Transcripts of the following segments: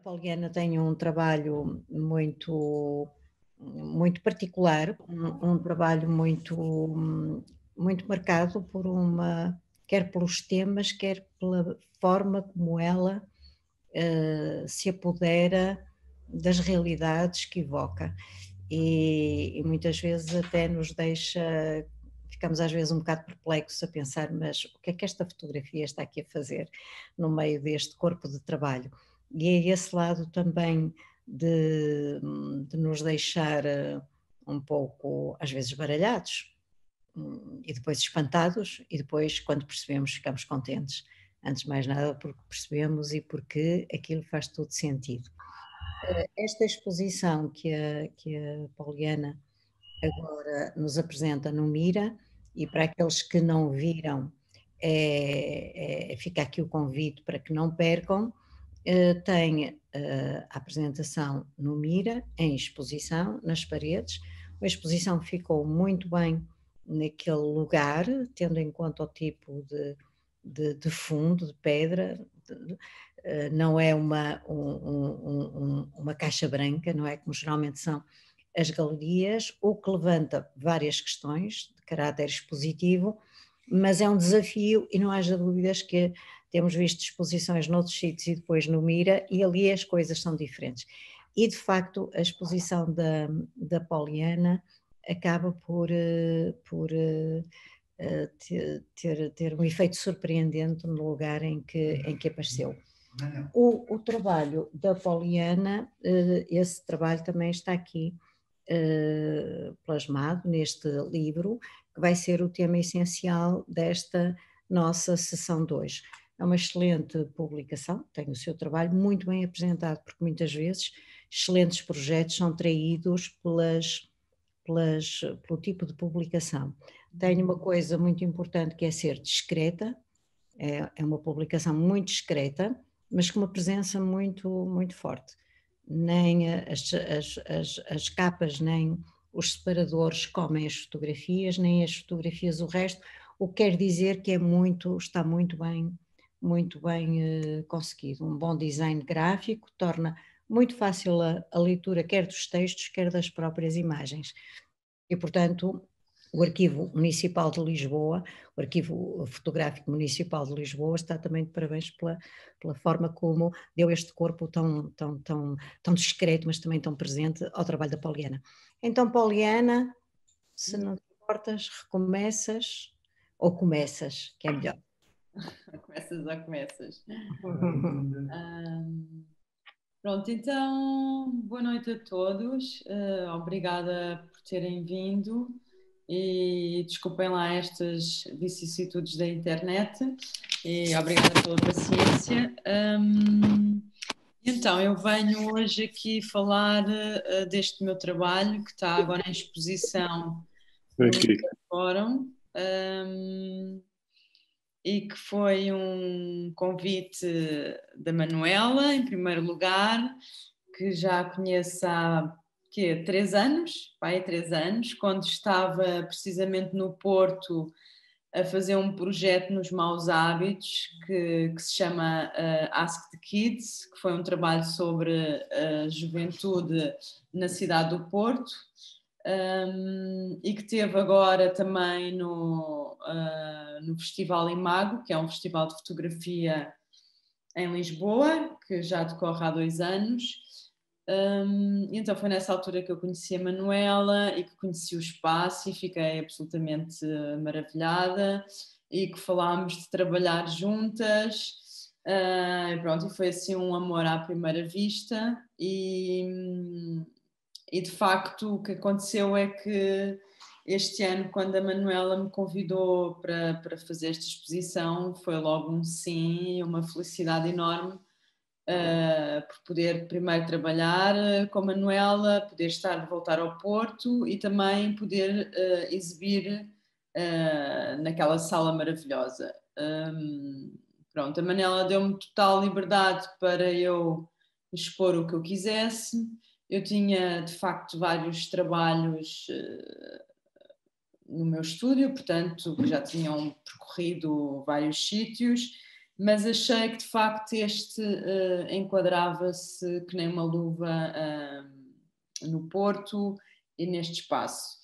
Poliana tem um trabalho muito particular, um trabalho muito marcado por quer pelos temas, quer pela forma como ela se apodera das realidades que evoca. E muitas vezes até nos deixa, ficamos às vezes um bocado perplexos a pensar, mas o que é que esta fotografia está aqui a fazer no meio deste corpo de trabalho? E é esse lado também de nos deixar um pouco, às vezes, baralhados, e depois espantados, e depois, quando percebemos, ficamos contentes. Antes de mais nada, porque percebemos e porque aquilo faz todo sentido. Esta exposição que a Poliana agora nos apresenta no Mira, e para aqueles que não viram, fica aqui o convite para que não percam. Tem a apresentação no Mira, em exposição, nas paredes. A exposição ficou muito bem naquele lugar, tendo em conta o tipo de fundo, de pedra, não é uma caixa branca, não é como geralmente são as galerias, o que levanta várias questões de caráter expositivo, mas é um desafio e não haja dúvidas que temos visto exposições noutros sítios e depois no Mira, e ali as coisas são diferentes. E de facto a exposição da Poliana acaba por ter um efeito surpreendente no lugar em que apareceu. O trabalho da Poliana, esse trabalho também está aqui plasmado neste livro, que vai ser o tema essencial desta nossa sessão de hoje. É uma excelente publicação, tem o seu trabalho muito bem apresentado, porque muitas vezes excelentes projetos são traídos pelo tipo de publicação. Tem uma coisa muito importante que é ser discreta, é uma publicação muito discreta, mas com uma presença muito forte. Nem as capas, nem os separadores comem as fotografias, nem as fotografias o resto, o que quer dizer que está muito bem conseguido. Um bom design gráfico torna muito fácil a leitura, quer dos textos, quer das próprias imagens. E, portanto, o Arquivo Municipal de Lisboa, o Arquivo Fotográfico Municipal de Lisboa, está também de parabéns pela forma como deu este corpo tão discreto, mas também tão presente ao trabalho da Poliana. Então, Poliana, se não te importas, recomeças ou começas, que é melhor. Começas ou começas? Pronto, então, boa noite a todos, obrigada por terem vindo e desculpem lá estas vicissitudes da internet e obrigada pela paciência. Então, eu venho hoje aqui falar deste meu trabalho que está agora em exposição no Fórum. E que foi um convite da Manuela, em primeiro lugar, que já conheço há 3 anos, pai, 3 anos, quando estava precisamente no Porto a fazer um projeto nos Maus Hábitos que se chama Ask the Kids, que foi um trabalho sobre a juventude na cidade do Porto. E que teve agora também no Festival Imago, que é um festival de fotografia em Lisboa, que já decorre há 2 anos. Então foi nessa altura que eu conheci a Manuela e que conheci o espaço e fiquei absolutamente maravilhada e que falámos de trabalhar juntas. E pronto, e foi assim um amor à primeira vista e de facto o que aconteceu é que este ano, quando a Manuela me convidou para fazer esta exposição, foi logo um sim e uma felicidade enorme por poder primeiro trabalhar com a Manuela, poder voltar ao Porto e também poder exibir naquela sala maravilhosa. Pronto, a Manuela deu-me total liberdade para eu expor o que eu quisesse. Eu tinha, de facto, vários trabalhos no meu estúdio, portanto, que já tinham percorrido vários sítios, mas achei que de facto este enquadrava-se que nem uma luva no Porto e neste espaço.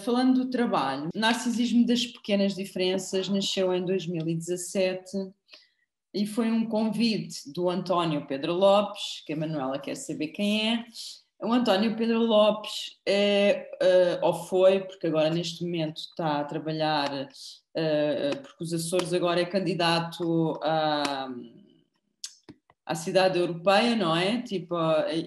Falando do trabalho, Narcisismo das Pequenas Diferenças nasceu em 2017 e foi um convite do António Pedro Lopes, que a Manuela quer saber quem é. O António Pedro Lopes ou foi, porque agora neste momento está a trabalhar, porque os Açores agora é candidato à cidade europeia, não é? Tipo,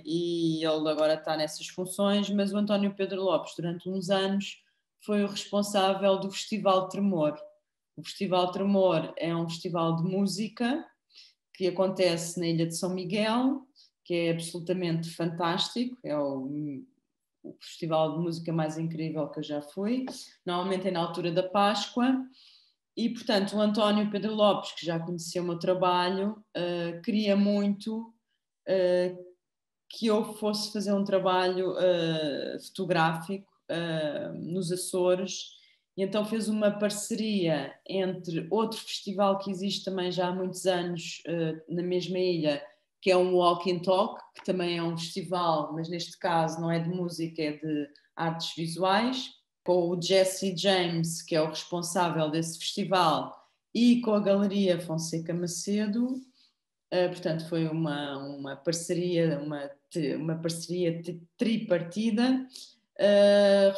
e ele agora está nessas funções, mas o António Pedro Lopes, durante uns anos, foi o responsável do Festival Tremor. O Festival Tremor é um festival de música que acontece na Ilha de São Miguel, que é absolutamente fantástico, é o festival de música mais incrível que eu já fui, normalmente é na altura da Páscoa, e portanto o António Pedro Lopes, que já conhecia o meu trabalho, queria muito que eu fosse fazer um trabalho fotográfico nos Açores, e então fez uma parceria entre outro festival que existe também já há muitos anos na mesma ilha, que é um Walk and Talk, que também é um festival, mas neste caso não é de música, é de artes visuais, com o Jesse James, que é o responsável desse festival, e com a Galeria Fonseca Macedo. Portanto, foi uma parceria, uma parceria tripartida.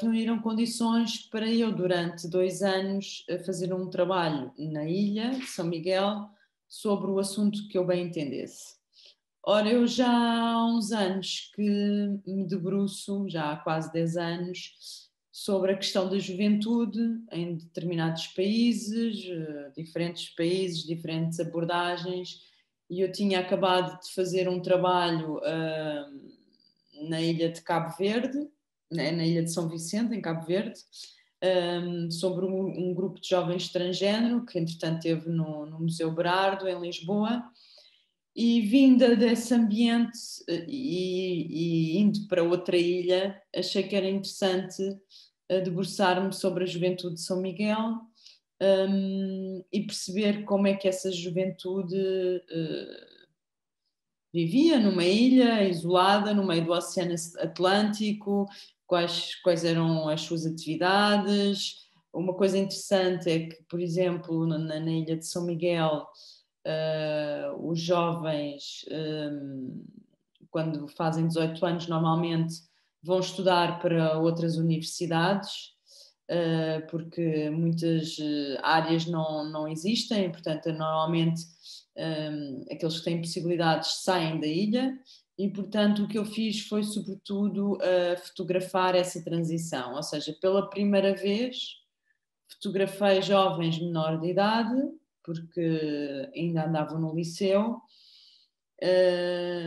Reuniram condições para eu, durante 2 anos, fazer um trabalho na ilha de São Miguel sobre o assunto que eu bem entendesse. Ora, eu já há uns anos que me debruço, já há quase 10 anos, sobre a questão da juventude em determinados países, diferentes abordagens, e eu tinha acabado de fazer um trabalho na ilha de Cabo Verde, né, na ilha de São Vicente, em Cabo Verde, sobre um grupo de jovens transgênero, que entretanto esteve no Museu Berardo, em Lisboa, e vinda desse ambiente e indo para outra ilha, achei que era interessante debruçar-me sobre a juventude de São Miguel e perceber como é que essa juventude vivia numa ilha isolada, no meio do Oceano Atlântico, quais eram as suas atividades. Uma coisa interessante é que, por exemplo, na ilha de São Miguel, os jovens, quando fazem 18 anos, normalmente vão estudar para outras universidades, porque muitas áreas não existem, portanto, normalmente aqueles que têm possibilidades saem da ilha, e portanto o que eu fiz foi sobretudo fotografar essa transição, ou seja, pela primeira vez fotografei jovens menor de idade, porque ainda andavam no liceu,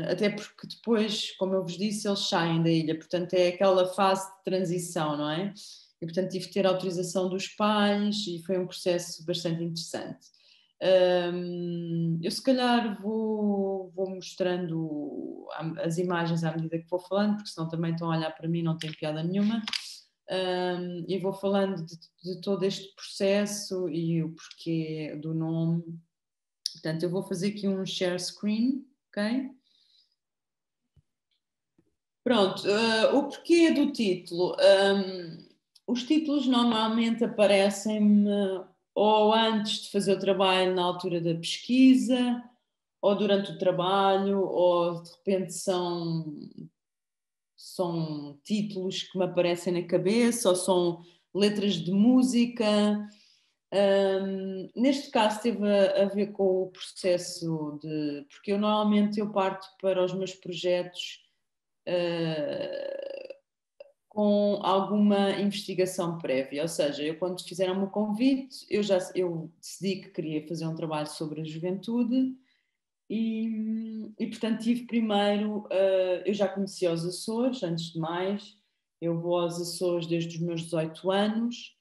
até porque depois, como eu vos disse, eles saem da ilha, portanto é aquela fase de transição, não é? E portanto tive que ter autorização dos pais e foi um processo bastante interessante. Eu se calhar vou mostrando as imagens à medida que vou falando, porque senão também estão a olhar para mim, não tem piada nenhuma. E vou falando de todo este processo e o porquê do nome. Portanto, eu vou fazer aqui um share screen, ok? Pronto, o porquê do título? Os títulos normalmente aparecem-me ou antes de fazer o trabalho, na altura da pesquisa, ou durante o trabalho, ou de repente são títulos que me aparecem na cabeça, ou são letras de música. Neste caso teve a ver com o processo porque eu normalmente parto para os meus projetos com alguma investigação prévia, ou seja, eu quando fizeram-me o convite, eu decidi que queria fazer um trabalho sobre a juventude e portanto tive primeiro, eu já conhecia os Açores, antes de mais, eu vou aos Açores desde os meus 18 anos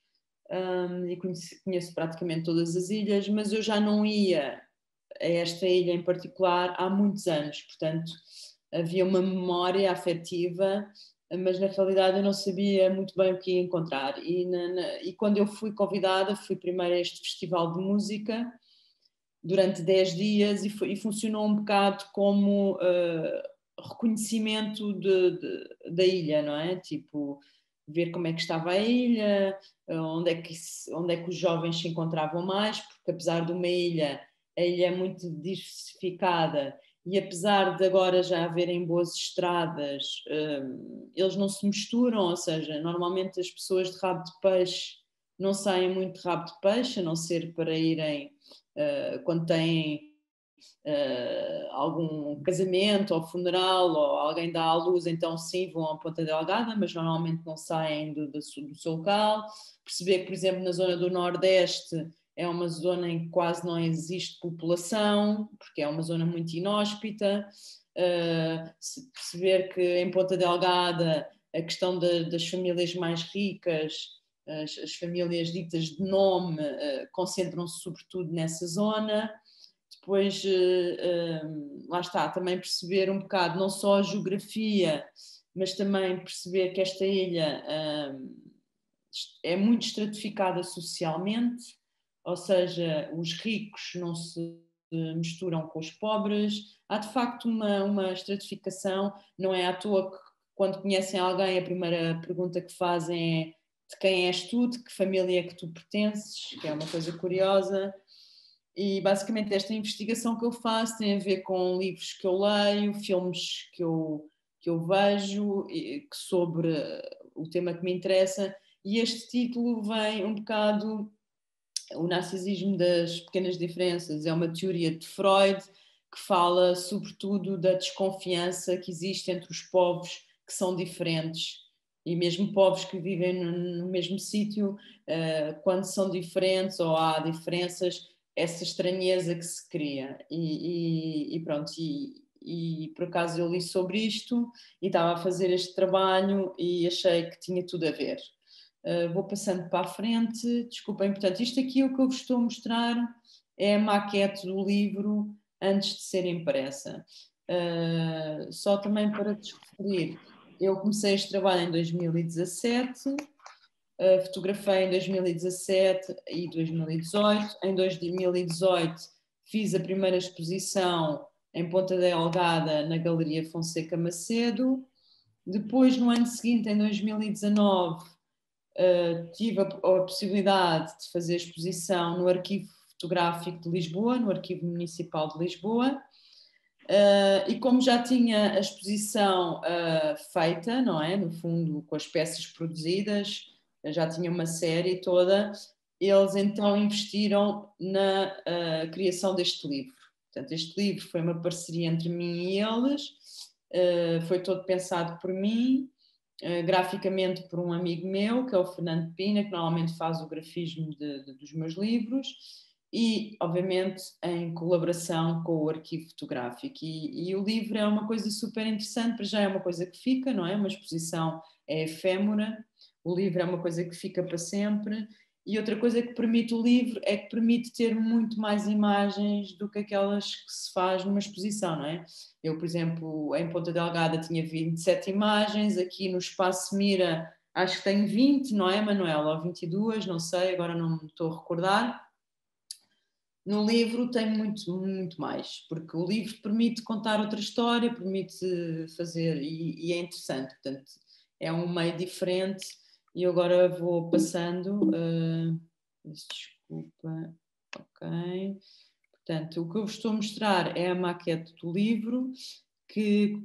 e conheço praticamente todas as ilhas, mas eu já não ia a esta ilha em particular há muitos anos, portanto havia uma memória afetiva, mas na realidade eu não sabia muito bem o que ia encontrar. E quando eu fui convidada, fui primeiro a este festival de música, durante 10 dias e funcionou um bocado como reconhecimento da ilha, não é? Tipo, ver como é que estava a ilha, onde é que os jovens se encontravam mais, porque apesar de uma ilha, a ilha é muito diversificada e apesar de agora já haverem boas estradas, eles não se misturam, ou seja, normalmente as pessoas de rabo de peixe não saem muito de rabo de peixe, a não ser para irem quando têm algum casamento ou funeral ou alguém dá à luz, então sim, vão à Ponta Delgada, mas normalmente não saem do seu local. Perceber que, por exemplo, na zona do Nordeste é uma zona em que quase não existe população, porque é uma zona muito inóspita. Perceber que em Ponta Delgada a questão das famílias mais ricas, as famílias ditas de nome, concentram-se sobretudo nessa zona. Depois, lá está, também perceber um bocado não só a geografia, mas também perceber que esta ilha é muito estratificada socialmente, ou seja, os ricos não se misturam com os pobres. Há de facto uma estratificação, não é à toa que quando conhecem alguém a primeira pergunta que fazem é de quem és tu, de que família é que tu pertences, que é uma coisa curiosa. E basicamente esta investigação que eu faço tem a ver com livros que eu leio, filmes que eu vejo sobre o tema que me interessa, e este título vem um bocado, o narcisismo das pequenas diferenças, é uma teoria de Freud que fala sobretudo da desconfiança que existe entre os povos que são diferentes, e mesmo povos que vivem no mesmo sítio, quando são diferentes ou há diferenças, essa estranheza que se cria. E pronto, e por acaso eu li sobre isto e estava a fazer este trabalho e achei que tinha tudo a ver. Vou passando para a frente, desculpem, portanto, isto aqui o que eu vos estou a mostrar é a maquete do livro antes de ser impressa. Só também para te referir, eu comecei este trabalho em 2017, fotografei em 2017 e 2018. Em 2018 fiz a primeira exposição em Ponta Delgada na Galeria Fonseca Macedo. Depois, no ano seguinte, em 2019, tive a possibilidade de fazer exposição no Arquivo Fotográfico de Lisboa, no Arquivo Municipal de Lisboa. E como já tinha a exposição feita, não é? No fundo, com as peças produzidas, já tinha uma série toda, eles então investiram na criação deste livro. Portanto, este livro foi uma parceria entre mim e eles, foi todo pensado por mim, graficamente por um amigo meu, que é o Fernando Pina, que normalmente faz o grafismo dos meus livros, e, obviamente, em colaboração com o arquivo fotográfico. E o livro é uma coisa super interessante, para já é uma coisa que fica, não é? Uma exposição é efêmera, o livro é uma coisa que fica para sempre, e outra coisa que permite o livro é que permite ter muito mais imagens do que aquelas que se faz numa exposição, não é? Eu, por exemplo, em Ponta Delgada tinha 27 imagens, aqui no Espaço Mira acho que tenho 20, não é, Manuela? Ou 22, não sei, agora não me estou a recordar. No livro tem muito, muito mais, porque o livro permite contar outra história, permite fazer, e é interessante, portanto, é um meio diferente, e agora vou passando, desculpa, ok, portanto, o que eu vos estou a mostrar é a maquete do livro, que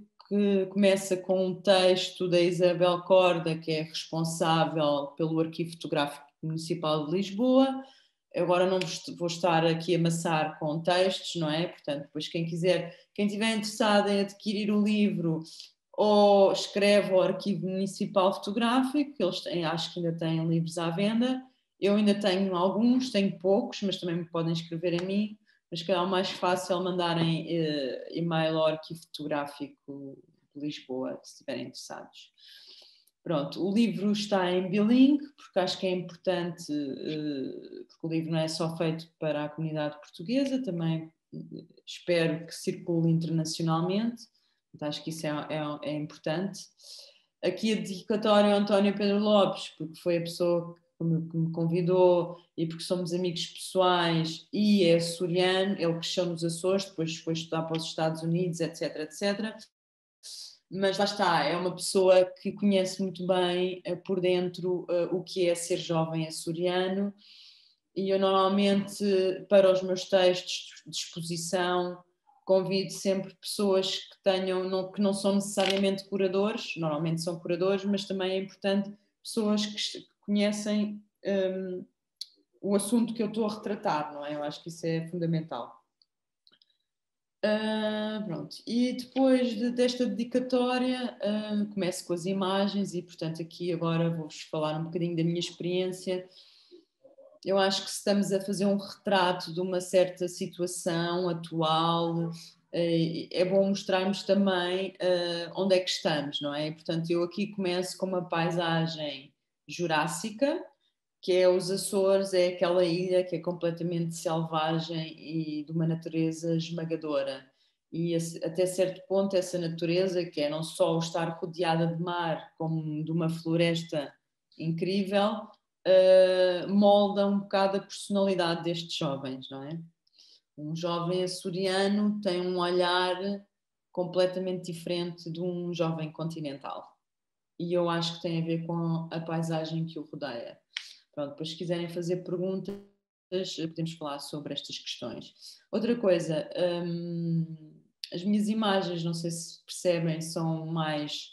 começa com um texto da Isabel Corda, que é responsável pelo Arquivo Fotográfico Municipal de Lisboa. Agora não vou estar aqui a amassar com textos, não é? Portanto, depois quem quiser, quem estiver interessado em adquirir o livro, ou escreve ao Arquivo Municipal Fotográfico, eles têm, acho que ainda têm livros à venda. Eu ainda tenho alguns, tenho poucos, mas também me podem escrever a mim. Mas que é o mais fácil mandarem e-mail ao Arquivo Fotográfico de Lisboa, se estiverem interessados. Pronto, o livro está em bilingue, porque acho que é importante, porque o livro não é só feito para a comunidade portuguesa, também espero que circule internacionalmente, então acho que isso é importante. Aqui a dedicatória ao António Pedro Lopes, porque foi a pessoa que me convidou e porque somos amigos pessoais e é açoriano, ele cresceu nos Açores, depois foi estudar para os Estados Unidos, etc, etc. Mas lá está, é uma pessoa que conhece muito bem por dentro o que é ser jovem açoriano, e eu normalmente, para os meus textos de exposição, convido sempre pessoas que tenham, que não são necessariamente curadores, normalmente são curadores, mas também é importante pessoas que conhecem o assunto que eu estou a retratar, não é? Eu acho que isso é fundamental. Pronto, e depois desta dedicatória começo com as imagens e, portanto, aqui agora vou-vos falar um bocadinho da minha experiência. Eu acho que se estamos a fazer um retrato de uma certa situação atual, é bom mostrarmos também onde é que estamos, não é? Portanto, eu aqui começo com uma paisagem jurássica, que é os Açores, é aquela ilha que é completamente selvagem e de uma natureza esmagadora. E até certo ponto essa natureza, que é não só o estar rodeada de mar, como de uma floresta incrível, molda um bocado a personalidade destes jovens, não é? Um jovem açoriano tem um olhar completamente diferente de um jovem continental. E eu acho que tem a ver com a paisagem que o rodeia. Pronto, depois se quiserem fazer perguntas, podemos falar sobre estas questões. Outra coisa, as minhas imagens, não sei se percebem, são mais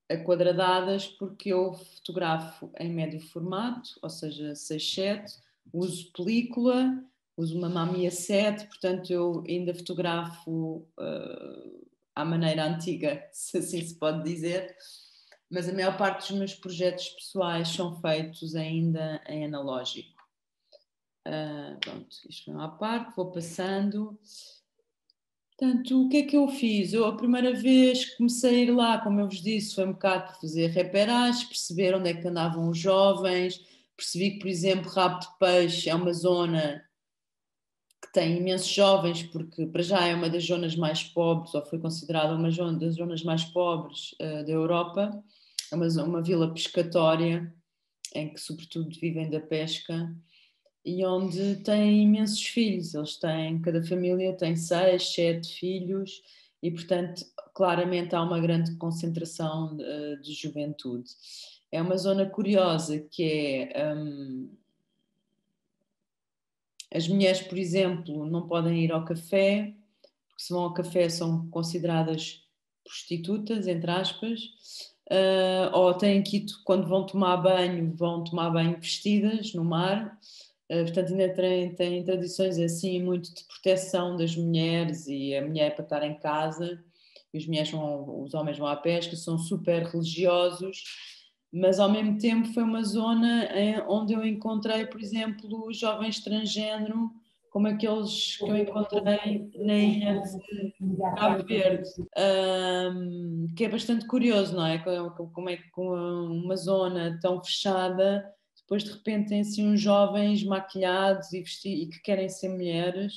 aquadradadas porque eu fotografo em médio formato, ou seja, 6:7, uso película, uso uma Mamiya 7, portanto eu ainda fotografo à maneira antiga, se assim se pode dizer, mas a maior parte dos meus projetos pessoais são feitos ainda em analógico. Pronto, isto foi uma parte, vou passando. Portanto, o que é que eu fiz? Eu, a primeira vez que comecei a ir lá, como eu vos disse, foi um bocado para fazer reperagem, perceber onde é que andavam os jovens, percebi que, por exemplo, Rabo de Peixe é uma zona que tem imensos jovens, porque para já é uma das zonas mais pobres, ou foi considerada uma das zonas mais pobres da Europa, é uma vila pescatória, em que sobretudo vivem da pesca, e onde têm imensos filhos. Eles têm, cada família tem 6, 7 filhos e, portanto, claramente há uma grande concentração de juventude. É uma zona curiosa que é... as mulheres, por exemplo, não podem ir ao café, porque se vão ao café são consideradas prostitutas, entre aspas, ou têm que ir, quando vão tomar banho vestidas no mar. Portanto, ainda tem tradições assim muito de proteção das mulheres, e a mulher é para estar em casa, e os homens vão à pesca, são super religiosos, mas ao mesmo tempo foi uma zona onde eu encontrei, por exemplo, jovens transgênero, como aqueles que eu encontrei na ilha de Cabo Verde, que é bastante curioso, não é? Como é que com uma zona tão fechada, depois de repente tem assim uns jovens maquilhados e que querem ser mulheres,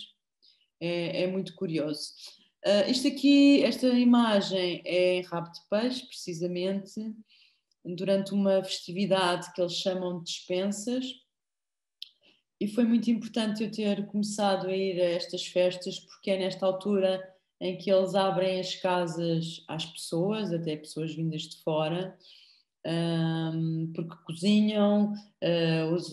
é muito curioso. Isto aqui, esta imagem é em Rabo de Peixe, precisamente, durante uma festividade que eles chamam de despensas, e foi muito importante eu ter começado a ir a estas festas, porque é nesta altura em que eles abrem as casas às pessoas, até pessoas vindas de fora, porque cozinham,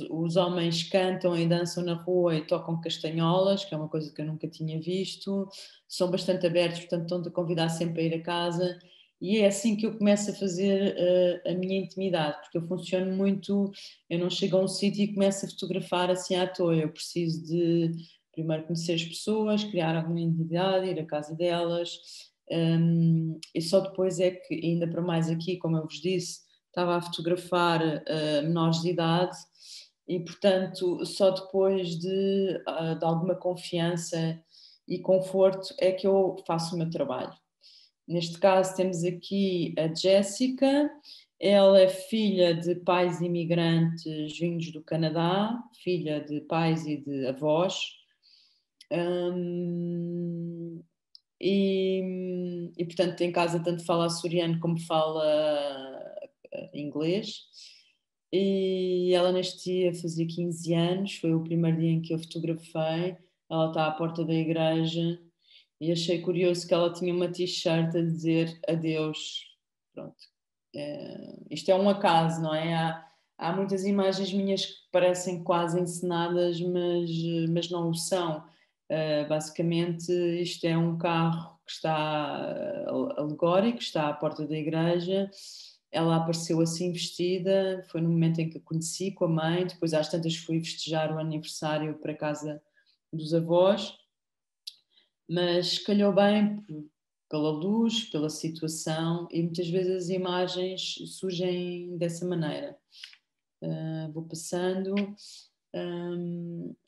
os homens cantam e dançam na rua e tocam castanholas, que é uma coisa que eu nunca tinha visto, são bastante abertos, portanto estão-te a convidar sempre a ir a casa, e é assim que eu começo a fazer a minha intimidade, porque eu funciono muito, eu não chego a um sítio e começo a fotografar assim à toa, eu preciso de primeiro conhecer as pessoas, criar alguma intimidade, ir à casa delas, e só depois é que, ainda para mais aqui, como eu vos disse, estava a fotografar menores de idade e, portanto, só depois de alguma confiança e conforto é que eu faço o meu trabalho. Neste caso temos aqui a Jéssica, ela é filha de pais imigrantes vindos do Canadá, filha de pais e de avós, e portanto em casa tanto fala açoriano como fala inglês. e ela neste dia fazia 15 anos, foi o primeiro dia em que eu fotografei. Ela está à porta da igreja e achei curioso que ela tinha uma t-shirt a dizer adeus. Pronto. Isto é um acaso, não é? Há muitas imagens minhas que parecem quase encenadas, mas não o são. Basicamente, isto é um carro que está alegórico, está à porta da igreja. Ela apareceu assim vestida, foi no momento em que a conheci com a mãe, depois às tantas fui festejar o aniversário para a casa dos avós, mas calhou bem pela luz, pela situação, e muitas vezes as imagens surgem dessa maneira. Vou passando.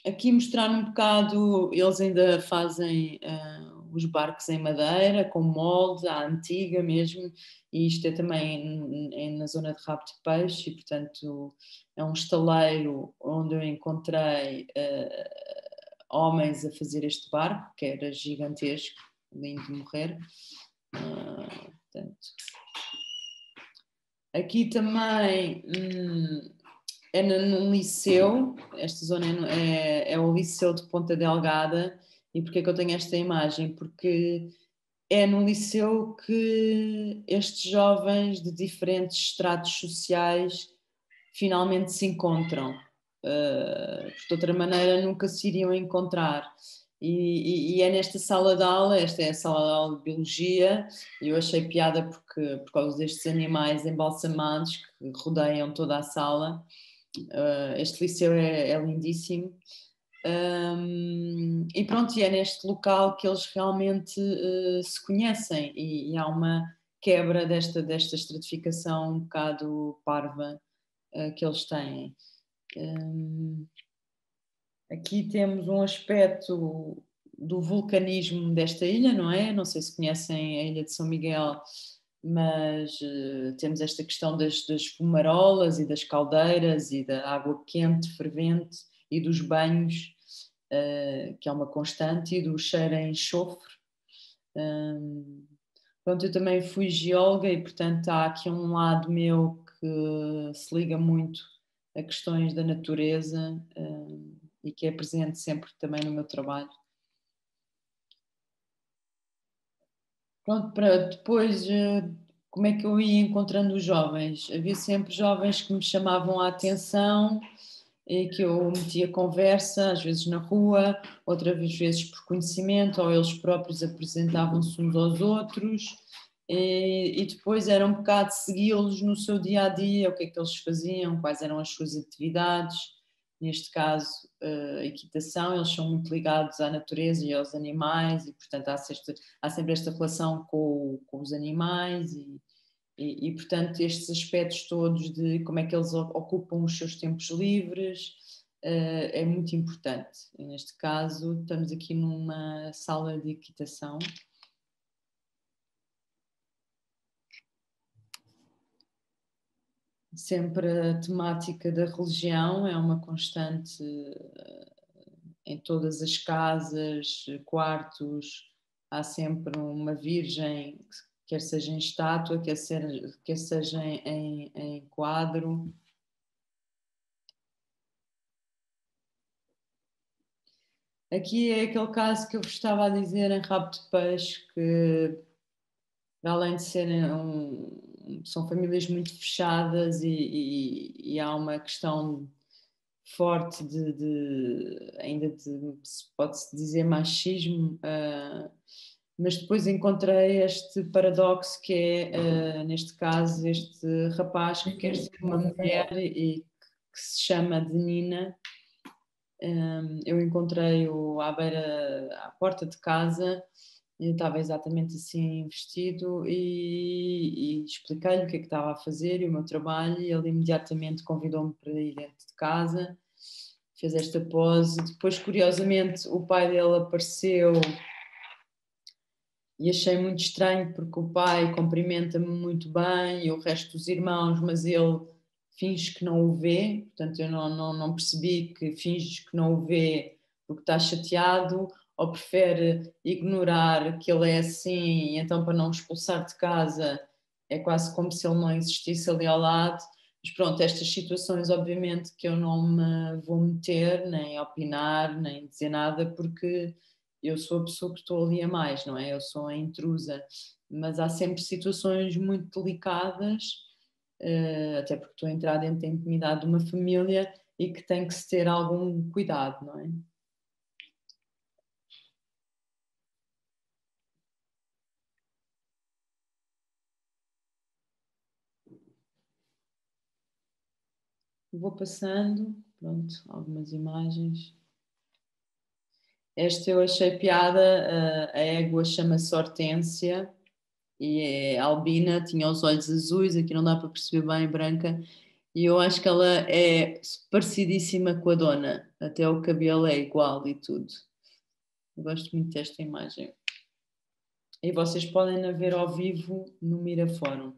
Aqui mostrar um bocado, eles ainda fazem os barcos em madeira, com molde, à antiga mesmo, e isto é também na zona de Rabo de Peixe, e portanto é um estaleiro onde eu encontrei homens a fazer este barco, que era gigantesco, lindo de morrer. Portanto. Aqui também é num liceu, esta zona é o liceu de Ponta Delgada. E porquê que eu tenho esta imagem? Porque é num liceu que estes jovens de diferentes estratos sociais finalmente se encontram. Porque de outra maneira nunca se iriam encontrar. E é nesta sala de aula, esta é a sala de aula de biologia, e eu achei piada por causa destes animais embalsamados que rodeiam toda a sala. Este liceu é lindíssimo. E pronto, e é neste local que eles realmente se conhecem, e há uma quebra desta estratificação um bocado parva que eles têm. Aqui temos um aspecto do vulcanismo desta ilha, não é? Não sei se conhecem a ilha de São Miguel, mas temos esta questão das fumarolas e das caldeiras e da água quente, fervente, e dos banhos, que é uma constante, e do cheiro a enxofre. Pronto, eu também fui geóloga e, portanto, há aqui um lado meu que se liga muito a questões da natureza e que é presente sempre também no meu trabalho. Pronto, para depois, como é que eu ia encontrando os jovens? Havia sempre jovens que me chamavam a atenção e que eu metia conversa, às vezes na rua, outras vezes por conhecimento, ou eles próprios apresentavam-se uns aos outros, e depois era um bocado segui-los no seu dia a dia, o que é que eles faziam, quais eram as suas atividades. Neste caso, a equitação, eles são muito ligados à natureza e aos animais, e portanto há sempre esta relação com os animais, portanto estes aspectos todos de como é que eles ocupam os seus tempos livres é muito importante. E neste caso estamos aqui numa sala de equitação. Sempre a temática da religião é uma constante em todas as casas, quartos, há sempre uma virgem, quer seja em estátua, quer seja em quadro. Aqui é aquele caso que eu vos estava a dizer em Rabo de Peixe, que além de serem são famílias muito fechadas e há uma questão forte ainda pode-se dizer machismo, mas depois encontrei este paradoxo que é, neste caso, este rapaz que quer ser uma mulher e que se chama de Nina. Eu encontrei-o à porta de casa, ele estava exatamente assim vestido, e expliquei-lhe o que é que estava a fazer e o meu trabalho, e ele imediatamente convidou-me para ir dentro de casa, fez esta pose. Depois, curiosamente, o pai dele apareceu e achei muito estranho, porque o pai cumprimenta-me muito bem e o resto dos irmãos, mas ele finge que não o vê, portanto eu não percebi que finge que não o vê porque está chateado, ou prefere ignorar que ele é assim, e então para não o expulsar de casa é quase como se ele não existisse ali ao lado. Mas pronto, estas situações obviamente que eu não me vou meter, nem opinar, nem dizer nada, porque eu sou a pessoa que estou ali a mais, não é? Eu sou a intrusa. Mas há sempre situações muito delicadas, até porque estou a entrar dentro da intimidade de uma família e que tem que se ter algum cuidado, não é? Vou passando, pronto, algumas imagens. Esta eu achei piada, a égua chama-se Hortência e é albina, tinha os olhos azuis, aqui não dá para perceber bem, branca, e eu acho que ela é parecidíssima com a dona, até o cabelo é igual e tudo. Eu gosto muito desta imagem. E vocês podem a ver ao vivo no Mirafórum,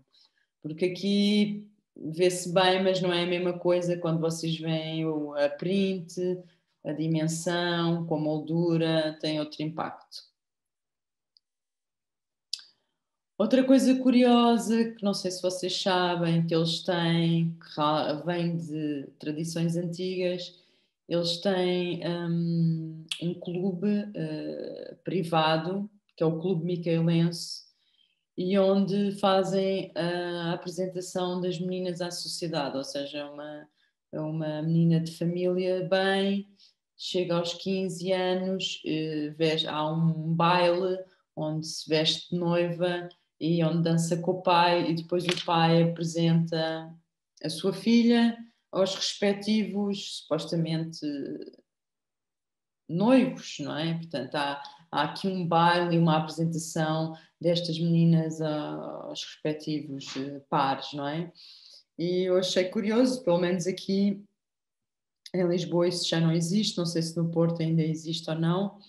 porque aqui vê-se bem, mas não é a mesma coisa quando vocês veem a print, a dimensão, com a moldura, tem outro impacto. Outra coisa curiosa, que não sei se vocês sabem, que eles têm, que vem de tradições antigas, eles têm um clube privado, que é o Clube Micaelense, e onde fazem a apresentação das meninas à sociedade, ou seja, uma menina de família bem, chega aos 15 anos, há um baile onde se veste de noiva e onde dança com o pai, e depois o pai apresenta a sua filha aos respectivos, supostamente, noivos, não é? Portanto, há aqui um baile e uma apresentação destas meninas aos respectivos pares, não é? E eu achei curioso, pelo menos aqui em Lisboa isso já não existe, não sei se no Porto ainda existe ou não,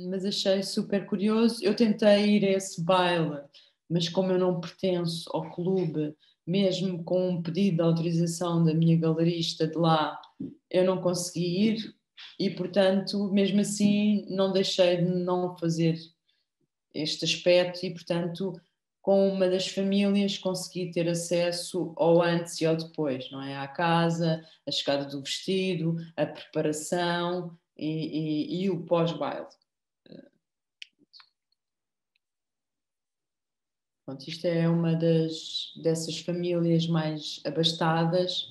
mas achei super curioso. Eu tentei ir a esse baile, mas como eu não pertenço ao clube, mesmo com um pedido de autorização da minha galerista de lá, eu não consegui ir e, portanto, mesmo assim, não deixei de não fazer este aspecto e, portanto, com uma das famílias consegui ter acesso ao antes e ao depois, não é? À casa, a chegada do vestido, a preparação e o pós-baile. Pronto, isto é uma dessas famílias mais abastadas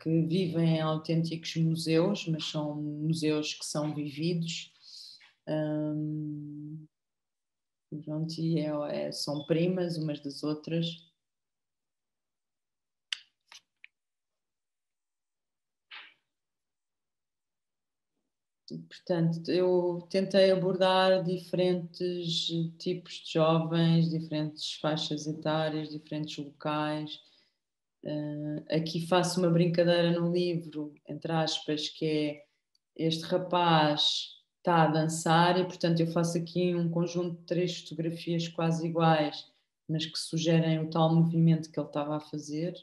que vivem em autênticos museus, mas são museus que são vividos. Pronto, e são primas umas das outras. Portanto, eu tentei abordar diferentes tipos de jovens, diferentes faixas etárias, diferentes locais. Aqui faço uma brincadeira no livro, entre aspas, que é este rapaz está a dançar e, portanto, eu faço aqui um conjunto de 3 fotografias quase iguais, mas que sugerem o tal movimento que ele estava a fazer.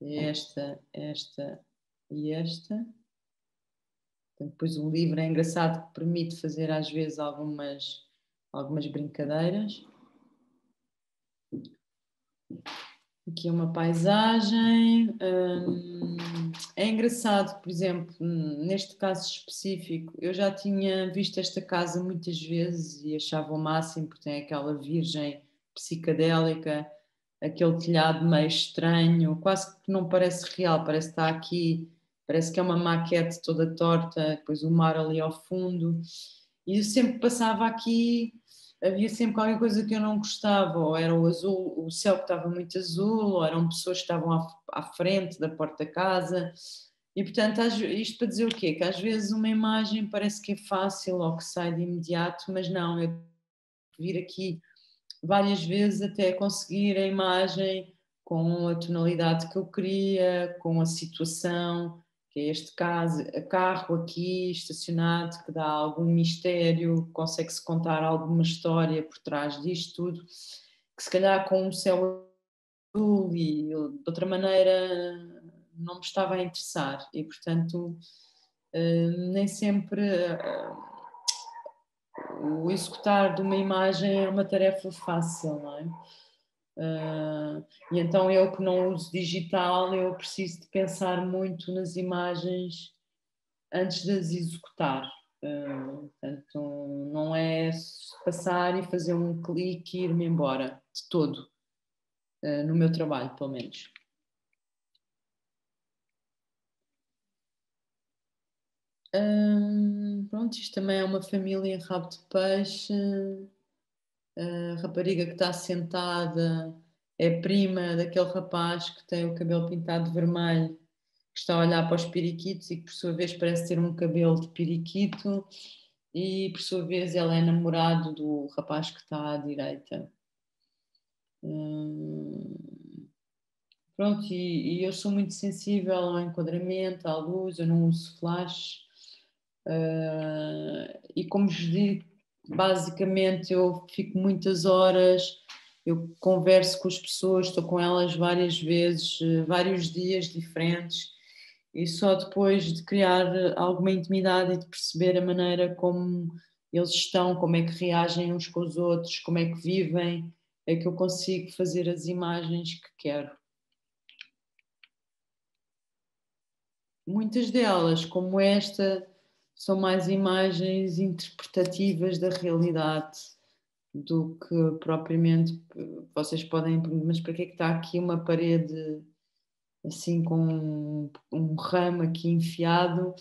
Esta e esta. Depois o livro é engraçado que permite fazer às vezes algumas brincadeiras. Aqui é uma paisagem. É engraçado, por exemplo, neste caso específico, eu já tinha visto esta casa muitas vezes e achava o máximo, porque tem aquela virgem psicadélica, aquele telhado meio estranho, quase que não parece real, parece que está aqui, parece que é uma maquete toda torta, depois o mar ali ao fundo. E eu sempre passava aqui, havia sempre qualquer coisa que eu não gostava, ou era o azul, o céu que estava muito azul, ou eram pessoas que estavam à frente da porta da casa. E portanto, isto para dizer o quê? Que às vezes uma imagem parece que é fácil ou que sai de imediato, mas não, eu vir aqui várias vezes até conseguir a imagem com a tonalidade que eu queria, com a situação, que é este caso, a carro aqui estacionado, que dá algum mistério, consegue-se contar alguma história por trás disto tudo, que se calhar com um céu azul e de outra maneira não me estava a interessar e portanto nem sempre o executar de uma imagem é uma tarefa fácil, não é? E então eu que não uso digital, eu preciso de pensar muito nas imagens antes de as executar. Portanto, não é passar e fazer um clique e ir-me embora, de todo, no meu trabalho, pelo menos. Pronto, isto também é uma família em rabo de peixe. A rapariga que está sentada é prima daquele rapaz que tem o cabelo pintado de vermelho, que está a olhar para os periquitos e que por sua vez parece ter um cabelo de periquito, e por sua vez ela é namorado do rapaz que está à direita. Pronto, e eu sou muito sensível ao enquadramento, à luz, eu não uso flash. E como vos digo, basicamente eu fico muitas horas, eu converso com as pessoas, estou com elas várias vezes, vários dias diferentes, e só depois de criar alguma intimidade e de perceber a maneira como eles estão, como é que reagem uns com os outros, como é que vivem, é que eu consigo fazer as imagens que quero. Muitas delas, como esta, são mais imagens interpretativas da realidade do que propriamente vocês podem, mas para que é que está aqui uma parede assim com um ramo aqui enfiado?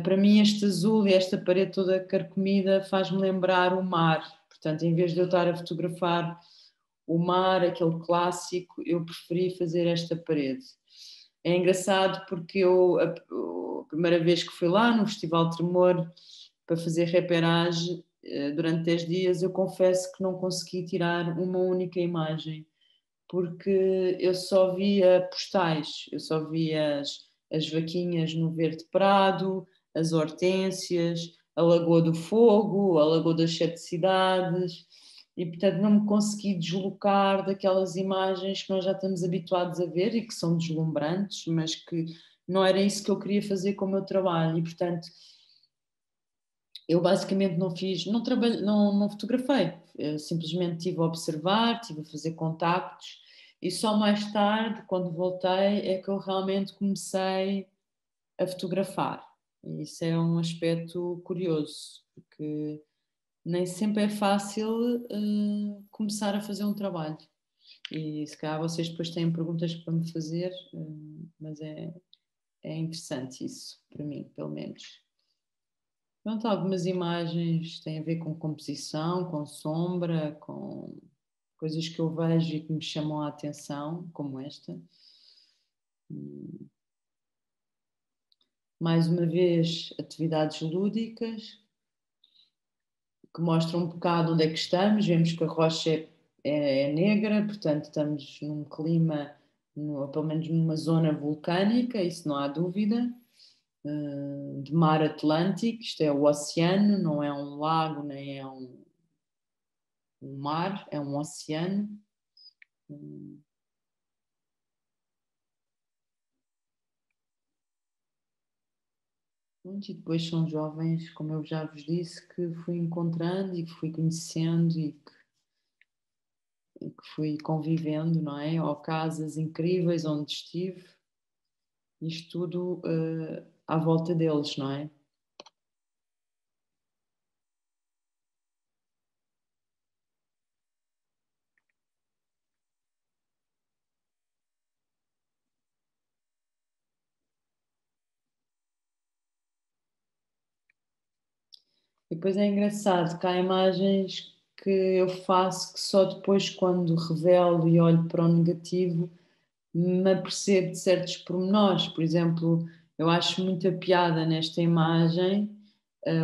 Para mim este azul e esta parede toda carcomida faz-me lembrar o mar, portanto em vez de eu estar a fotografar o mar, aquele clássico, eu preferi fazer esta parede. É engraçado porque a primeira vez que fui lá no Festival Tremor para fazer reperage, durante 10 dias, eu confesso que não consegui tirar uma única imagem, porque eu só via postais, eu só via as vaquinhas no verde prado, as hortênsias, a Lagoa do Fogo, a Lagoa das Sete Cidades, e portanto não me consegui deslocar daquelas imagens que nós já estamos habituados a ver e que são deslumbrantes, mas que não era isso que eu queria fazer com o meu trabalho, e portanto eu basicamente não fiz, não, não fotografei, eu simplesmente estive a observar, estive a fazer contactos, e só mais tarde, quando voltei, é que eu realmente comecei a fotografar. E isso é um aspecto curioso, porque nem sempre é fácil começar a fazer um trabalho. E se calhar vocês depois têm perguntas para me fazer, mas é interessante isso, para mim, pelo menos. Pronto, algumas imagens têm a ver com composição, com sombra, com coisas que eu vejo e que me chamam a atenção, como esta. Mais uma vez, atividades lúdicas que mostram um bocado onde é que estamos. Vemos que a rocha é negra, portanto estamos num clima, pelo menos numa zona vulcânica, isso não há dúvida. De mar Atlântico, isto é o oceano, não é um lago nem é um mar, é um oceano. E depois são jovens, como eu já vos disse, que fui encontrando e que fui conhecendo e que fui convivendo, não é? Ou casas incríveis onde estive, isto tudo à volta deles, não é? E depois é engraçado que há imagens que eu faço que só depois, quando revelo e olho para o negativo, me apercebo de certos pormenores. Por exemplo, eu acho muita piada nesta imagem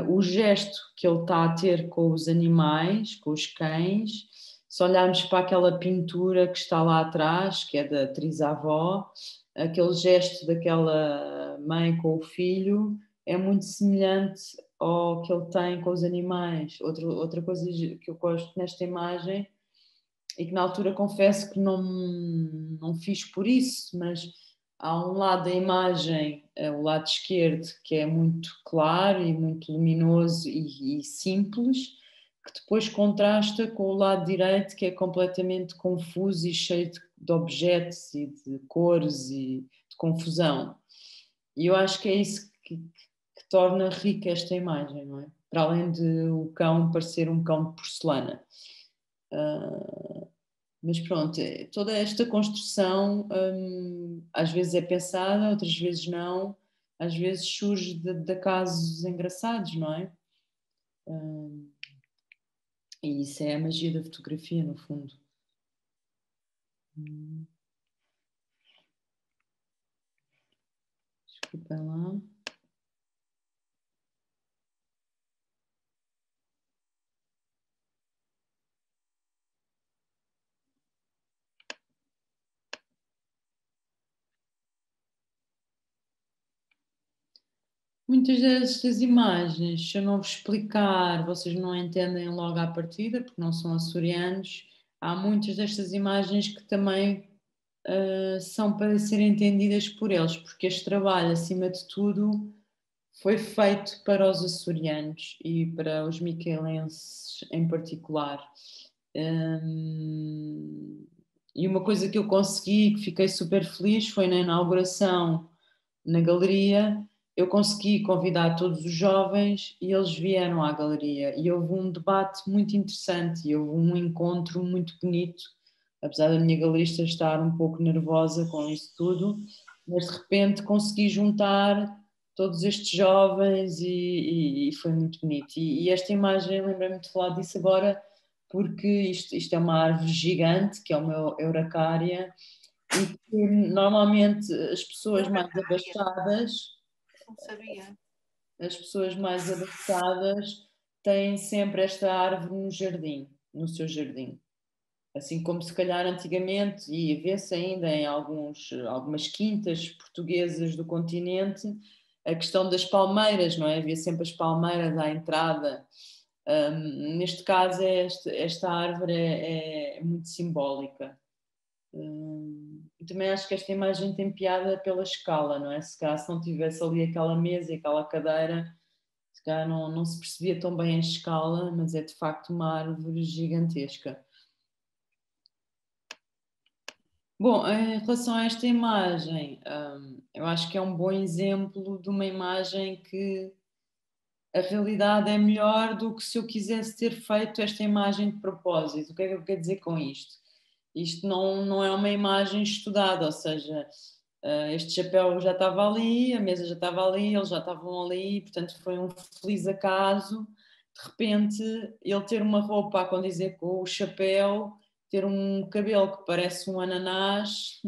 o gesto que ele está a ter com os animais, com os cães. Se olharmos para aquela pintura que está lá atrás, que é da atriz-avó, aquele gesto daquela mãe com o filho é muito semelhante ao que ele tem com os animais. Outra coisa que eu gosto nesta imagem e que na altura confesso que não fiz por isso, mas há um lado da imagem, o lado esquerdo, que é muito claro e muito luminoso e simples, que depois contrasta com o lado direito, que é completamente confuso e cheio de objetos e de cores e de confusão. E eu acho que é isso que torna rica esta imagem, não é? Para além de o cão parecer um cão de porcelana. Mas pronto, toda esta construção às vezes é pensada, outras vezes não, às vezes surge de casos engraçados, não é? E isso é a magia da fotografia, no fundo. Desculpem lá. Muitas destas imagens, se eu não vos explicar, vocês não entendem logo à partida, porque não são açorianos. Há muitas destas imagens que também são para serem entendidas por eles, porque este trabalho, acima de tudo, foi feito para os açorianos e para os miquelenses em particular. E uma coisa que eu consegui, que fiquei super feliz, foi na inauguração na galeria, eu consegui convidar todos os jovens e eles vieram à galeria e houve um debate muito interessante e houve um encontro muito bonito, apesar da minha galerista estar um pouco nervosa com isso tudo, mas de repente consegui juntar todos estes jovens e foi muito bonito. E esta imagem, lembrei-me de falar disso agora, porque isto é uma árvore gigante, que é o meu Euracária, e que normalmente as pessoas mais abastadas, Não sabia. as pessoas mais abastadas têm sempre esta árvore no jardim, no seu jardim. Assim como se calhar antigamente, e vê-se ainda em algumas quintas portuguesas do continente, a questão das palmeiras, não é? Havia sempre as palmeiras à entrada. Neste caso, esta árvore é muito simbólica. Também acho que esta imagem tem piada pela escala, não é? Se calhar se não tivesse ali aquela mesa e aquela cadeira, se calhar não se percebia tão bem a escala, mas é de facto uma árvore gigantesca. Bom, em relação a esta imagem, eu acho que é um bom exemplo de uma imagem que a realidade é melhor do que se eu quisesse ter feito esta imagem de propósito. O que é que eu quero dizer com isto? Isto não é uma imagem estudada, ou seja, este chapéu já estava ali, a mesa já estava ali, eles já estavam ali, portanto foi um feliz acaso. De repente, ele ter uma roupa a condizer com o chapéu, ter um cabelo que parece um ananás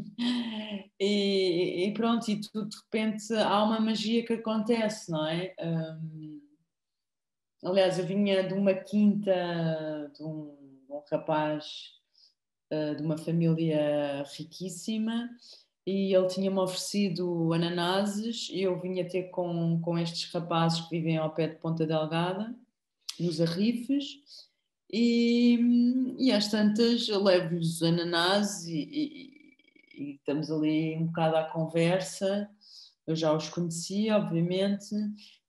e pronto, e tudo de repente há uma magia que acontece, não é? Aliás, eu vinha de uma quinta de um rapaz de uma família riquíssima e ele tinha-me oferecido ananases e eu vinha ter com estes rapazes que vivem ao pé de Ponta Delgada, nos Arrifes, e às tantas eu levo-lhes os ananases e estamos ali um bocado à conversa. Eu já os conhecia, obviamente,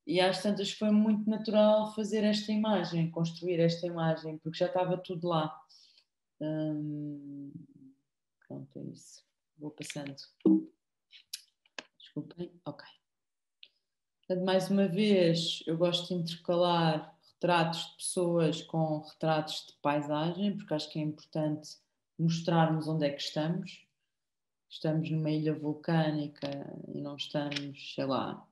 e às tantas foi muito natural fazer esta imagem, construir esta imagem, porque já estava tudo lá. Pronto, é isso. Vou passando. Desculpem. Ok. Portanto, mais uma vez, eu gosto de intercalar retratos de pessoas com retratos de paisagem, porque acho que é importante mostrarmos onde é que estamos. Estamos numa ilha vulcânica e não estamos, sei lá,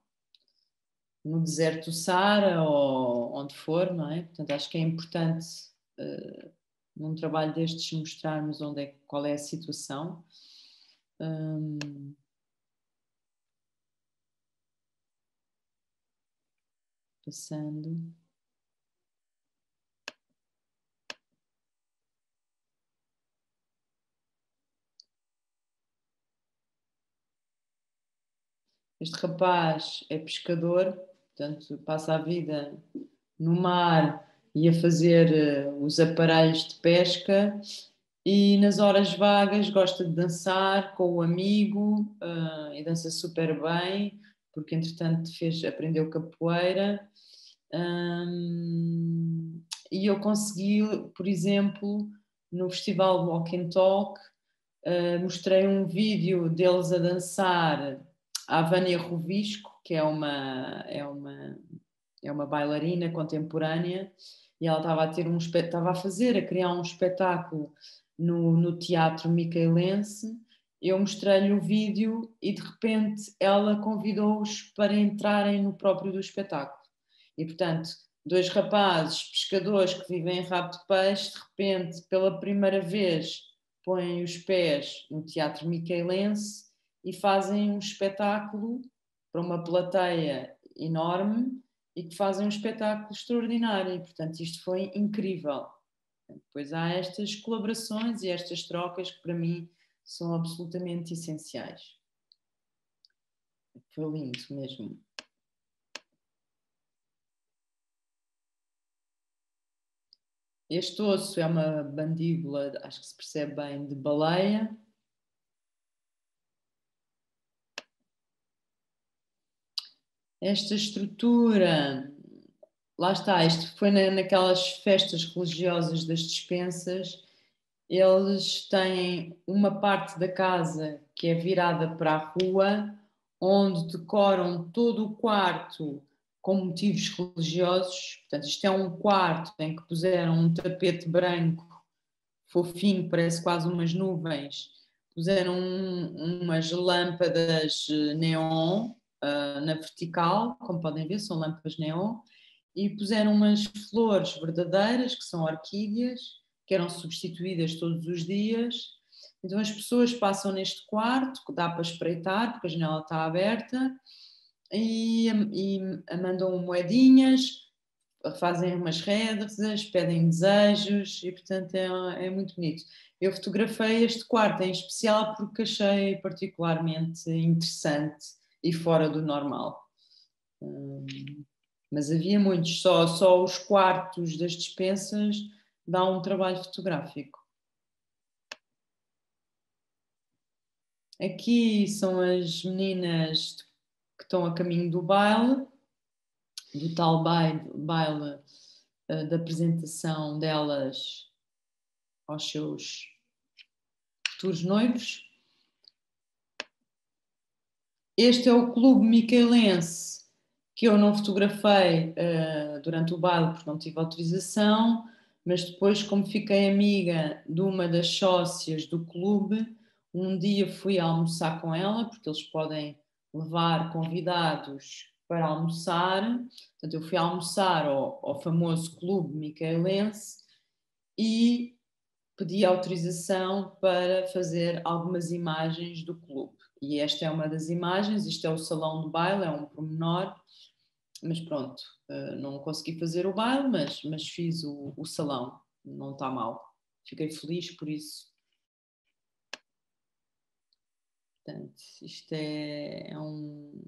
no deserto do Saara ou onde for, não é? Portanto, acho que é importante num trabalho destes mostrarmos qual é a situação. Passando. Este rapaz é pescador, portanto, passa a vida no mar e a fazer os aparelhos de pesca e nas horas vagas gosta de dançar com o amigo e dança super bem, porque entretanto aprendeu capoeira. e eu consegui, por exemplo, no festival Walk and Talk, mostrei um vídeo deles a dançar a Vânia Rovisco, que é uma bailarina contemporânea, e ela estava a ter a criar um espetáculo no Teatro Micaelense. Eu mostrei-lhe o vídeo e de repente ela convidou-os para entrarem no próprio do espetáculo. E portanto, dois rapazes pescadores que vivem em rabo de peixe, de repente, pela primeira vez, põem os pés no Teatro Micaelense e fazem um espetáculo para uma plateia enorme e que fazem um espetáculo extraordinário. E, portanto, isto foi incrível. Depois há estas colaborações e estas trocas que para mim são absolutamente essenciais. Foi lindo mesmo. Este osso é uma mandíbula, acho que se percebe bem, de baleia. Esta estrutura, lá está, isto foi naquelas festas religiosas das despensas. Eles têm uma parte da casa que é virada para a rua, onde decoram todo o quarto com motivos religiosos. Portanto, isto é um quarto em que puseram um tapete branco, fofinho, parece quase umas nuvens. Puseram umas lâmpadas neon na vertical, como podem ver, são lâmpadas neon, e puseram umas flores verdadeiras, que são orquídeas, que eram substituídas todos os dias. Então as pessoas passam neste quarto, que dá para espreitar, porque a janela está aberta, e mandam moedinhas, fazem umas rezas, pedem desejos, e portanto é muito bonito. Eu fotografei este quarto em especial porque achei particularmente interessante e fora do normal. Mas havia muitos, só os quartos das despensas dá um trabalho fotográfico. Aqui são as meninas que estão a caminho do baile, do tal baile da apresentação delas aos seus futuros noivos. Este é o Clube Micaelense, que eu não fotografei durante o baile porque não tive autorização, mas depois, como fiquei amiga de uma das sócias do clube, um dia fui almoçar com ela, porque eles podem levar convidados para almoçar. Portanto, eu fui almoçar ao famoso Clube Micaelense e pedi autorização para fazer algumas imagens do clube. E esta é uma das imagens, isto é o salão do baile, é um pormenor, mas pronto, não consegui fazer o baile, mas fiz o salão, não está mal. Fiquei feliz por isso. Portanto, isto é um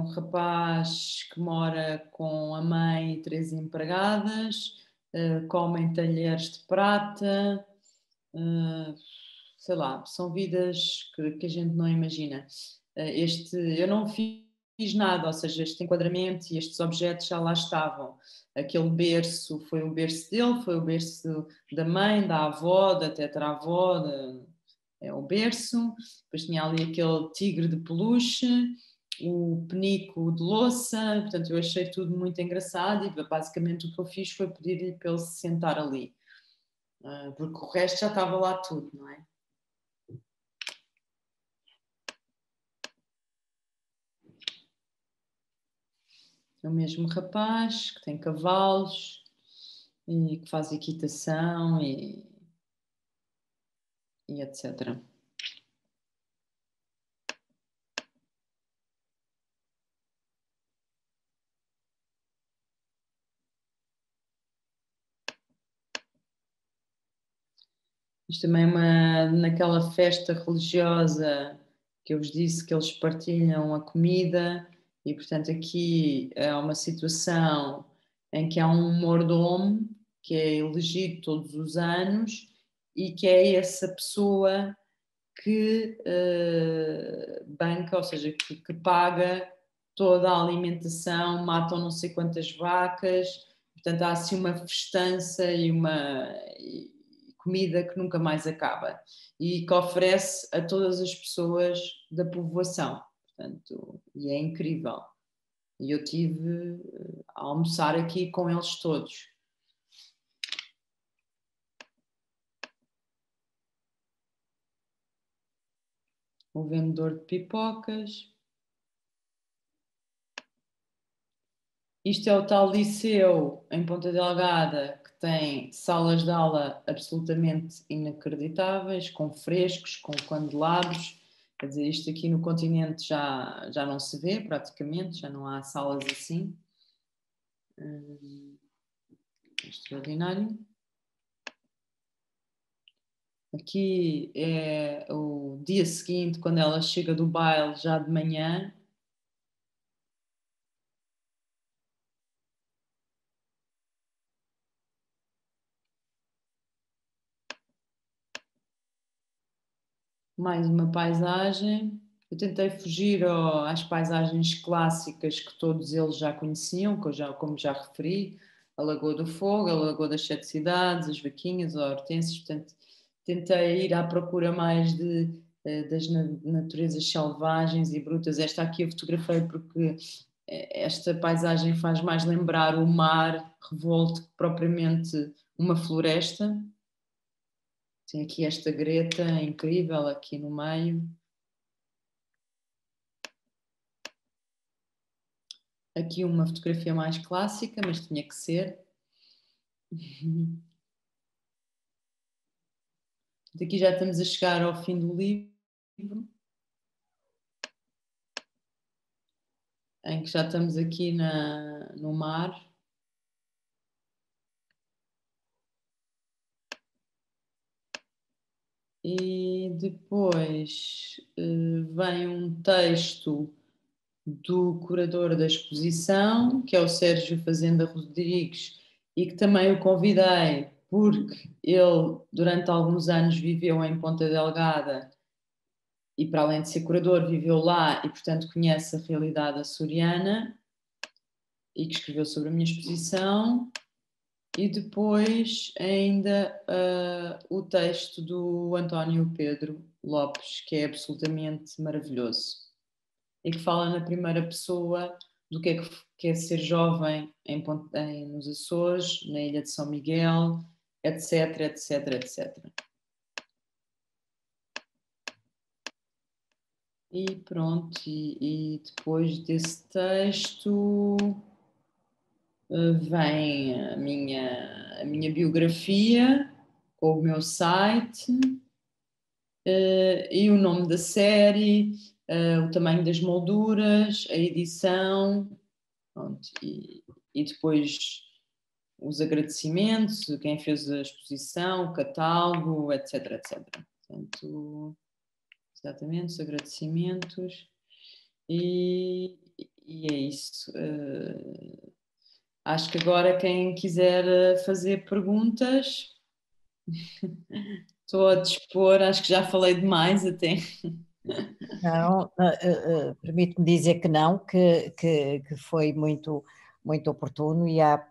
rapaz que mora com a mãe e 3 empregadas, comem talheres de prata, sei lá, são vidas que a gente não imagina. Eu não fiz nada, ou seja, este enquadramento e estes objetos já lá estavam. Aquele berço foi o berço dele, foi o berço da mãe, da avó, da tetravó, é o berço. Depois tinha ali aquele tigre de peluche, o penico de louça. Portanto, eu achei tudo muito engraçado e basicamente o que eu fiz foi pedir-lhe para ele se sentar ali. Porque o resto já estava lá tudo, não é? É o mesmo rapaz que tem cavalos e que faz equitação e etc. Isto também é naquela festa religiosa que eu vos disse que eles partilham a comida e, portanto, aqui é uma situação em que há um mordomo que é elegido todos os anos e que é essa pessoa que banca, ou seja, que paga toda a alimentação, matam não sei quantas vacas, Portanto, há assim uma festança e uma comida que nunca mais acaba e que oferece a todas as pessoas da povoação. Portanto, e é incrível. E eu tive a almoçar aqui com eles todos. O vendedor de pipocas. Isto é o tal liceu em Ponta Delgada que tem salas de aula absolutamente inacreditáveis, com frescos, com candelabros. Quer dizer, isto aqui no continente já não se vê praticamente, já não há salas assim. Extraordinário. Aqui é o dia seguinte, quando ela chega do baile já de manhã. Mais uma paisagem. Eu tentei fugir às paisagens clássicas que todos eles já conheciam, como já referi, a Lagoa do Fogo, a Lagoa das Sete Cidades, as Vaquinhas, as Hortênsias. Portanto, tentei ir à procura mais das naturezas selvagens e brutas. Esta aqui eu fotografei porque esta paisagem faz mais lembrar o mar revolto que propriamente uma floresta. Tem aqui esta greta incrível aqui no meio. Aqui uma fotografia mais clássica, mas tinha que ser. Aqui já estamos a chegar ao fim do livro, em que já estamos aqui no mar. E depois vem um texto do curador da exposição, que é o Sérgio Fazenda Rodrigues, e que também o convidei porque ele durante alguns anos viveu em Ponta Delgada e para além de ser curador viveu lá e portanto conhece a realidade açoriana e que escreveu sobre a minha exposição. E depois ainda o texto do António Pedro Lopes, que é absolutamente maravilhoso e que fala na primeira pessoa do que é ser jovem nos Açores, na Ilha de São Miguel, etc, etc, etc. E pronto, e depois desse texto vem a minha biografia, com o meu site e o nome da série, o tamanho das molduras, a edição, pronto, e depois os agradecimentos, quem fez a exposição, o catálogo, etc, etc. Portanto, exatamente, os agradecimentos e é isso. Acho que agora quem quiser fazer perguntas, estou a dispor, acho que já falei demais até. Não, permite-me dizer que não, que foi muito, muito oportuno e há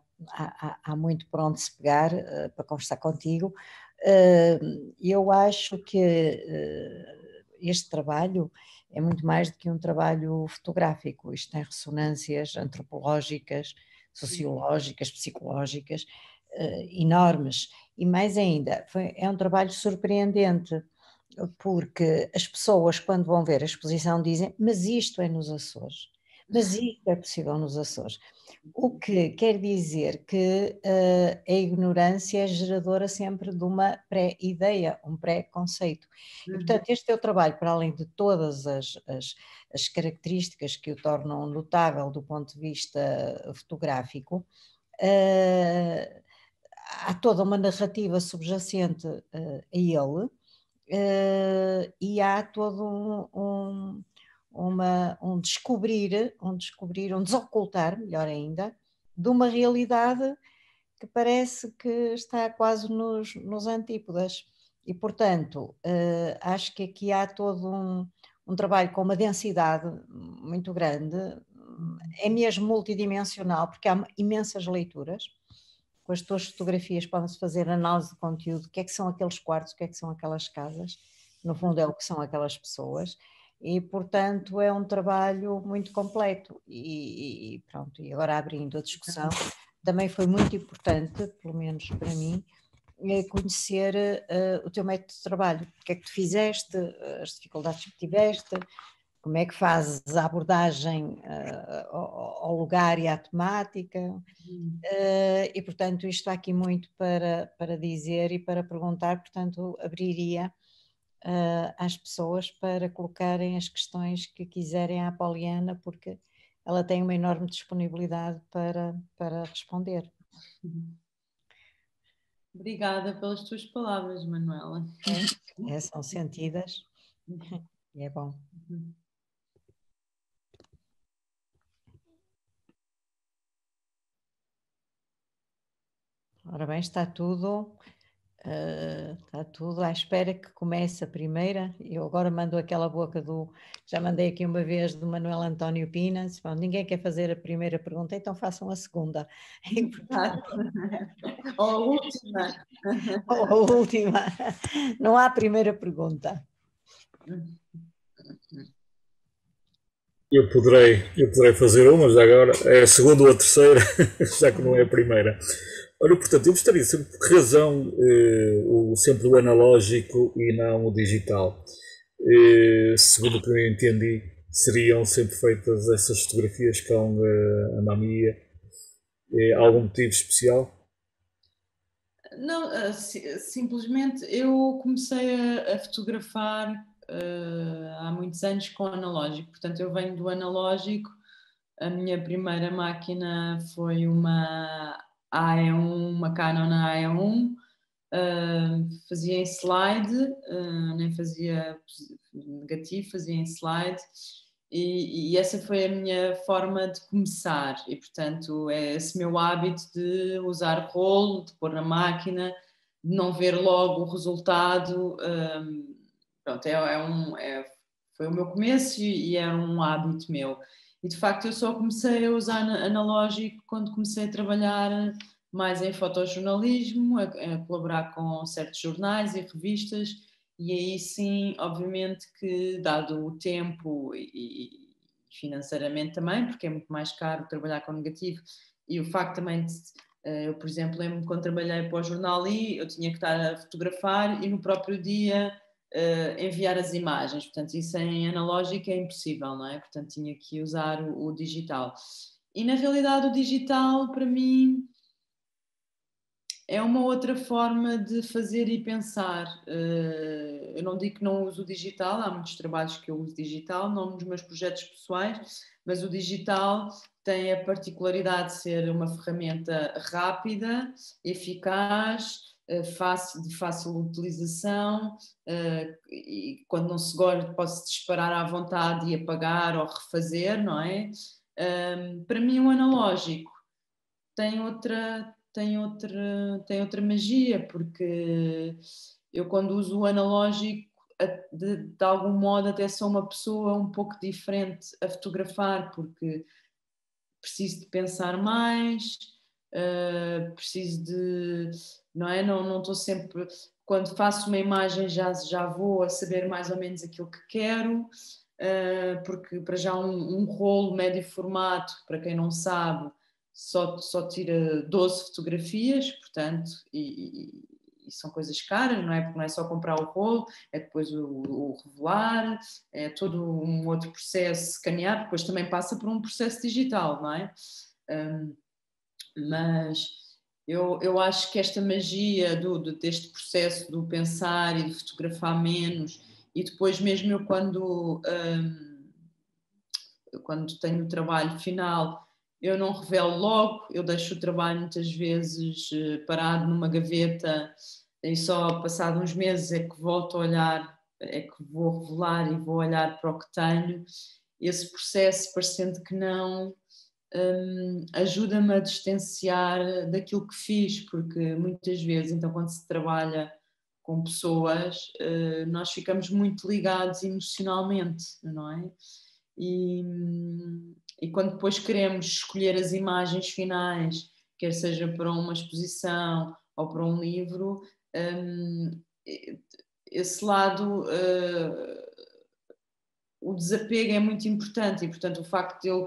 muito por onde se pegar para conversar contigo. Eu acho que este trabalho é muito mais do que um trabalho fotográfico, isto tem ressonâncias antropológicas, sociológicas, psicológicas enormes, e mais ainda, é um trabalho surpreendente, porque as pessoas, quando vão ver a exposição, dizem: mas isto é nos Açores, mas isto é possível nos Açores. O que quer dizer que a ignorância é geradora sempre de uma pré-ideia, um pré-conceito. E, portanto, este teu trabalho, para além de todas as características que o tornam notável do ponto de vista fotográfico, há toda uma narrativa subjacente a ele, e há todo um descobrir, um desocultar, melhor ainda, de uma realidade que parece que está quase nos antípodas. E, portanto, acho que aqui há todo um trabalho com uma densidade muito grande, é mesmo multidimensional, porque há imensas leituras. com as tuas fotografias pode-se fazer análise de conteúdo, o que é que são aqueles quartos, o que é que são aquelas casas, no fundo é o que são aquelas pessoas, e portanto é um trabalho muito completo e pronto, e agora abrindo a discussão, também foi muito importante, pelo menos para mim, conhecer o teu método de trabalho, o que é que tu fizeste, as dificuldades que tiveste, como é que fazes a abordagem ao lugar e à temática, e portanto isto há aqui muito para dizer e para perguntar, portanto abriria às pessoas para colocarem as questões que quiserem à Poliana, porque ela tem uma enorme disponibilidade para responder. Obrigada pelas tuas palavras, Manuela. São sentidas e é bom. Ora bem, está tudo à espera que comece a primeira. Eu agora mando aquela boca já mandei aqui uma vez do Manuel António Pinas. Bom, ninguém quer fazer a primeira pergunta, então façam a segunda. E, portanto, ou a última. Ou a última. Não há primeira pergunta. Eu poderei fazer uma, já agora é a segunda ou a terceira, já que não é a primeira. Olha, portanto, eu gostaria de saber por que razão sempre o analógico e não o digital. Segundo o que eu entendi, seriam sempre feitas essas fotografias com a Mamiya. Algum motivo especial? Não, simplesmente eu comecei a fotografar há muitos anos com analógico, portanto eu venho do analógico. A minha primeira máquina foi uma AE1, uma Canon AE1, fazia em slide, nem fazia negativo, fazia em slide, e essa foi a minha forma de começar, e portanto é esse meu hábito de usar rolo, de pôr na máquina, de não ver logo o resultado, pronto, foi o meu começo e é um hábito meu. E de facto eu só comecei a usar analógico quando comecei a trabalhar mais em fotojornalismo, a colaborar com certos jornais e revistas, e aí sim, obviamente que dado o tempo e financeiramente também, porque é muito mais caro trabalhar com negativo, e o facto também de, eu por exemplo, lembro-me quando trabalhei para o jornal eu tinha que estar a fotografar e no próprio dia enviar as imagens, portanto isso em analógico é impossível, não é? Portanto tinha que usar o digital. E na realidade o digital para mim é uma outra forma de fazer e pensar. Eu não digo que não uso o digital, há muitos trabalhos que eu uso digital, não nos meus projetos pessoais, mas o digital tem a particularidade de ser uma ferramenta rápida, eficaz, de fácil utilização, e quando não se gosta pode-se disparar à vontade e apagar ou refazer, não é? Para mim o analógico tem outra magia, porque eu quando uso o analógico de algum modo até sou uma pessoa um pouco diferente a fotografar, porque preciso de pensar mais, preciso de, não é? Não estou sempre, quando faço uma imagem já vou a saber mais ou menos aquilo que quero, porque para já um rolo médio formato, para quem não sabe, só tira 12 fotografias, portanto, e são coisas caras, não é? Porque não é só comprar o rolo, é depois o revelar, é todo um outro processo, escanear, depois também passa por um processo digital, não é? Mas eu acho que esta magia deste processo do pensar e de fotografar menos, e depois mesmo eu quando tenho o trabalho final, eu não revelo logo, eu deixo o trabalho muitas vezes parado numa gaveta e só passado uns meses é que volto a olhar, é que vou revelar e vou olhar para o que tenho. Esse processo, parecendo que não, ajuda-me a distanciar daquilo que fiz, porque muitas vezes, então, quando se trabalha com pessoas, nós ficamos muito ligados emocionalmente, não é? E quando depois queremos escolher as imagens finais quer seja para uma exposição ou para um livro, esse lado, o desapego é muito importante e, portanto, o facto de eu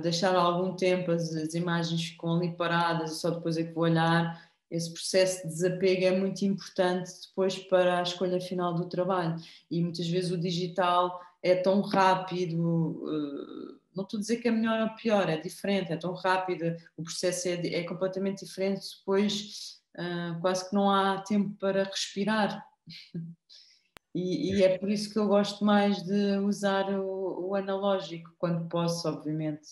deixar algum tempo, as imagens ficam ali paradas e só depois é que vou olhar, esse processo de desapego é muito importante depois para a escolha final do trabalho. E muitas vezes o digital é tão rápido, não estou a dizer que é melhor ou pior, é diferente, é tão rápido, o processo é completamente diferente, depois quase que não há tempo para respirar. E é por isso que eu gosto mais de usar o analógico, quando posso, obviamente.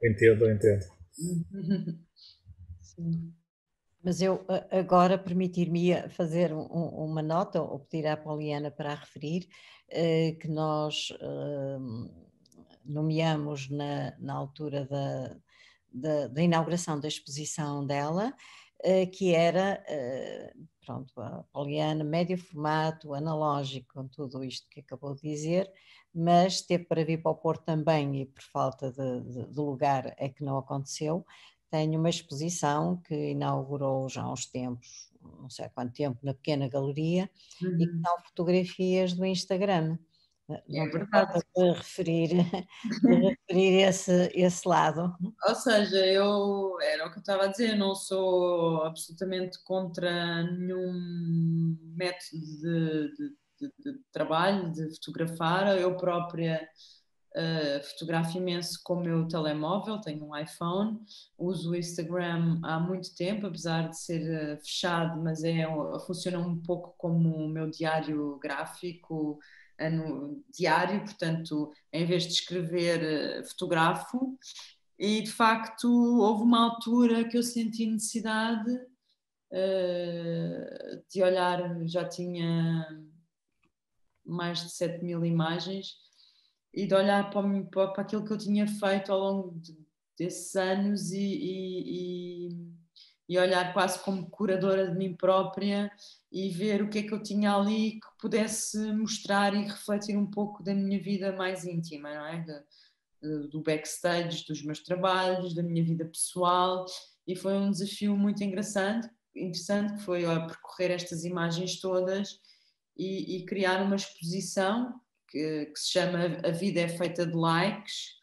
Entendo, entendo. Sim. Mas eu agora permitir-me fazer uma nota ou pedir à Poliana para a referir, que nós nomeamos na altura da inauguração da exposição dela, que era, pronto, a Poliana, médio formato, analógico, com tudo isto que acabou de dizer, mas teve para vir para o Porto também e por falta de lugar é que não aconteceu. Tenho uma exposição que inaugurou já há uns tempos, não sei há quanto tempo, na pequena galeria, e que são fotografias do Instagram. Não te importa de referir, esse lado? Ou seja, era o que eu estava a dizer, não sou absolutamente contra nenhum método de trabalho, de fotografar. Eu própria fotografo imenso com o meu telemóvel, tenho um iPhone, uso o Instagram há muito tempo, apesar de ser fechado, mas funciona um pouco como o meu diário gráfico diário, portanto, em vez de escrever, fotografo. E de facto houve uma altura que eu senti necessidade de olhar, já tinha mais de 7.000 imagens, e de olhar para aquilo que eu tinha feito ao longo desses anos e olhar quase como curadora de mim própria e ver o que é que eu tinha ali que pudesse mostrar e refletir um pouco da minha vida mais íntima, não é? Do backstage dos meus trabalhos, da minha vida pessoal, e foi um desafio muito interessante que foi percorrer estas imagens todas e criar uma exposição que se chama A Vida é Feita de Likes,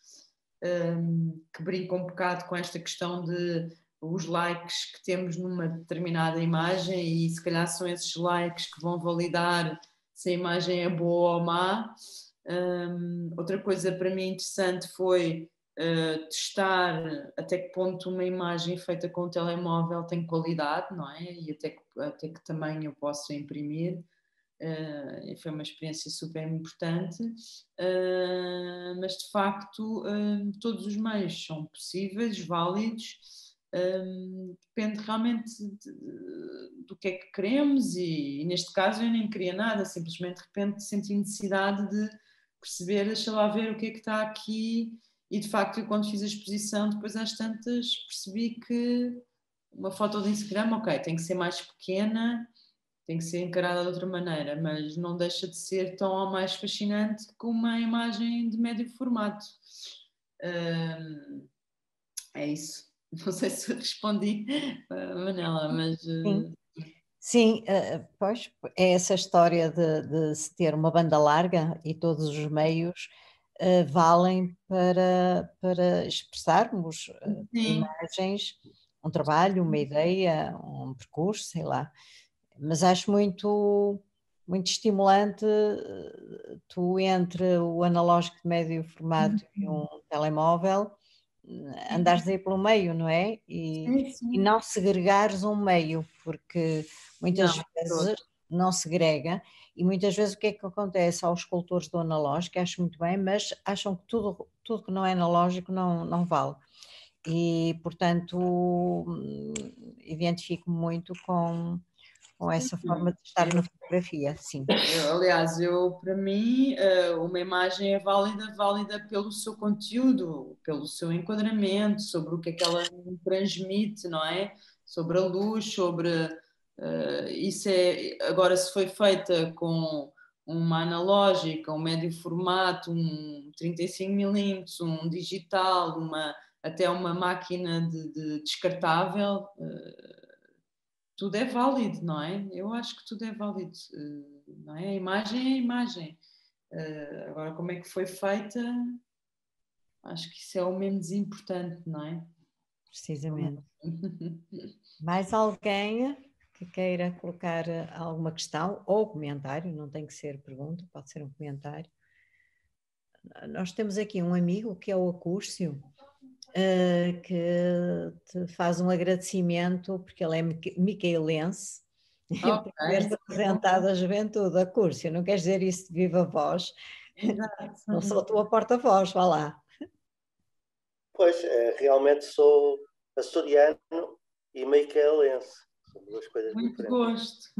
que brinca um bocado com esta questão de os likes que temos numa determinada imagem e se calhar são esses likes que vão validar se a imagem é boa ou má. Outra coisa para mim interessante foi testar até que ponto uma imagem feita com o telemóvel tem qualidade, não é? E até que tamanho eu posso imprimir. Foi uma experiência super importante, mas de facto todos os meios são possíveis, válidos, depende realmente do que é que queremos e neste caso eu nem queria nada, simplesmente de repente senti necessidade de perceber, deixa lá ver o que é que está aqui e de facto eu, quando fiz a exposição depois às tantas percebi que uma foto de Instagram, ok, tem que ser mais pequena, tem que ser encarada de outra maneira, mas não deixa de ser tão ou mais fascinante que uma imagem de médio formato. É isso. Não sei se respondi, Manela, mas... Sim. Sim, pois é essa história de se ter uma banda larga e todos os meios valem para expressarmos imagens, um trabalho, uma ideia, um percurso, sei lá. Mas acho muito estimulante tu entre o analógico de médio formato e um telemóvel andares aí pelo meio, não é? E não segregares um meio, porque muitas vezes não segrega e muitas vezes o que é que acontece aos escultores do analógico, acho muito bem, mas acham que tudo que não é analógico não vale. E, portanto, identifico-me muito com essa forma de estar na fotografia, sim. Aliás, para mim, uma imagem é válida pelo seu conteúdo, pelo seu enquadramento, sobre o que é que ela transmite, não é? Sobre a luz, sobre... isso é... Agora, se foi feita com uma analógica, um médio formato, um 35mm, um digital, até uma máquina de descartável, tudo é válido, não é? Eu acho que tudo é válido, não é? A imagem é a imagem. Agora, como é que foi feita, acho que isso é o menos importante, não é? Precisamente. Mais alguém que queira colocar alguma questão ou comentário, não tem que ser pergunta, pode ser um comentário. Nós temos aqui um amigo que é o Acúrcio, que te faz um agradecimento, porque ele é micaelense, por teres apresentado a juventude. Acúrcio, não queres dizer isso de viva voz? Exato. Não sou a tua porta-voz, vá lá. Pois, realmente sou açoriano e micaelense. São duas coisas muito diferentes. Gosto.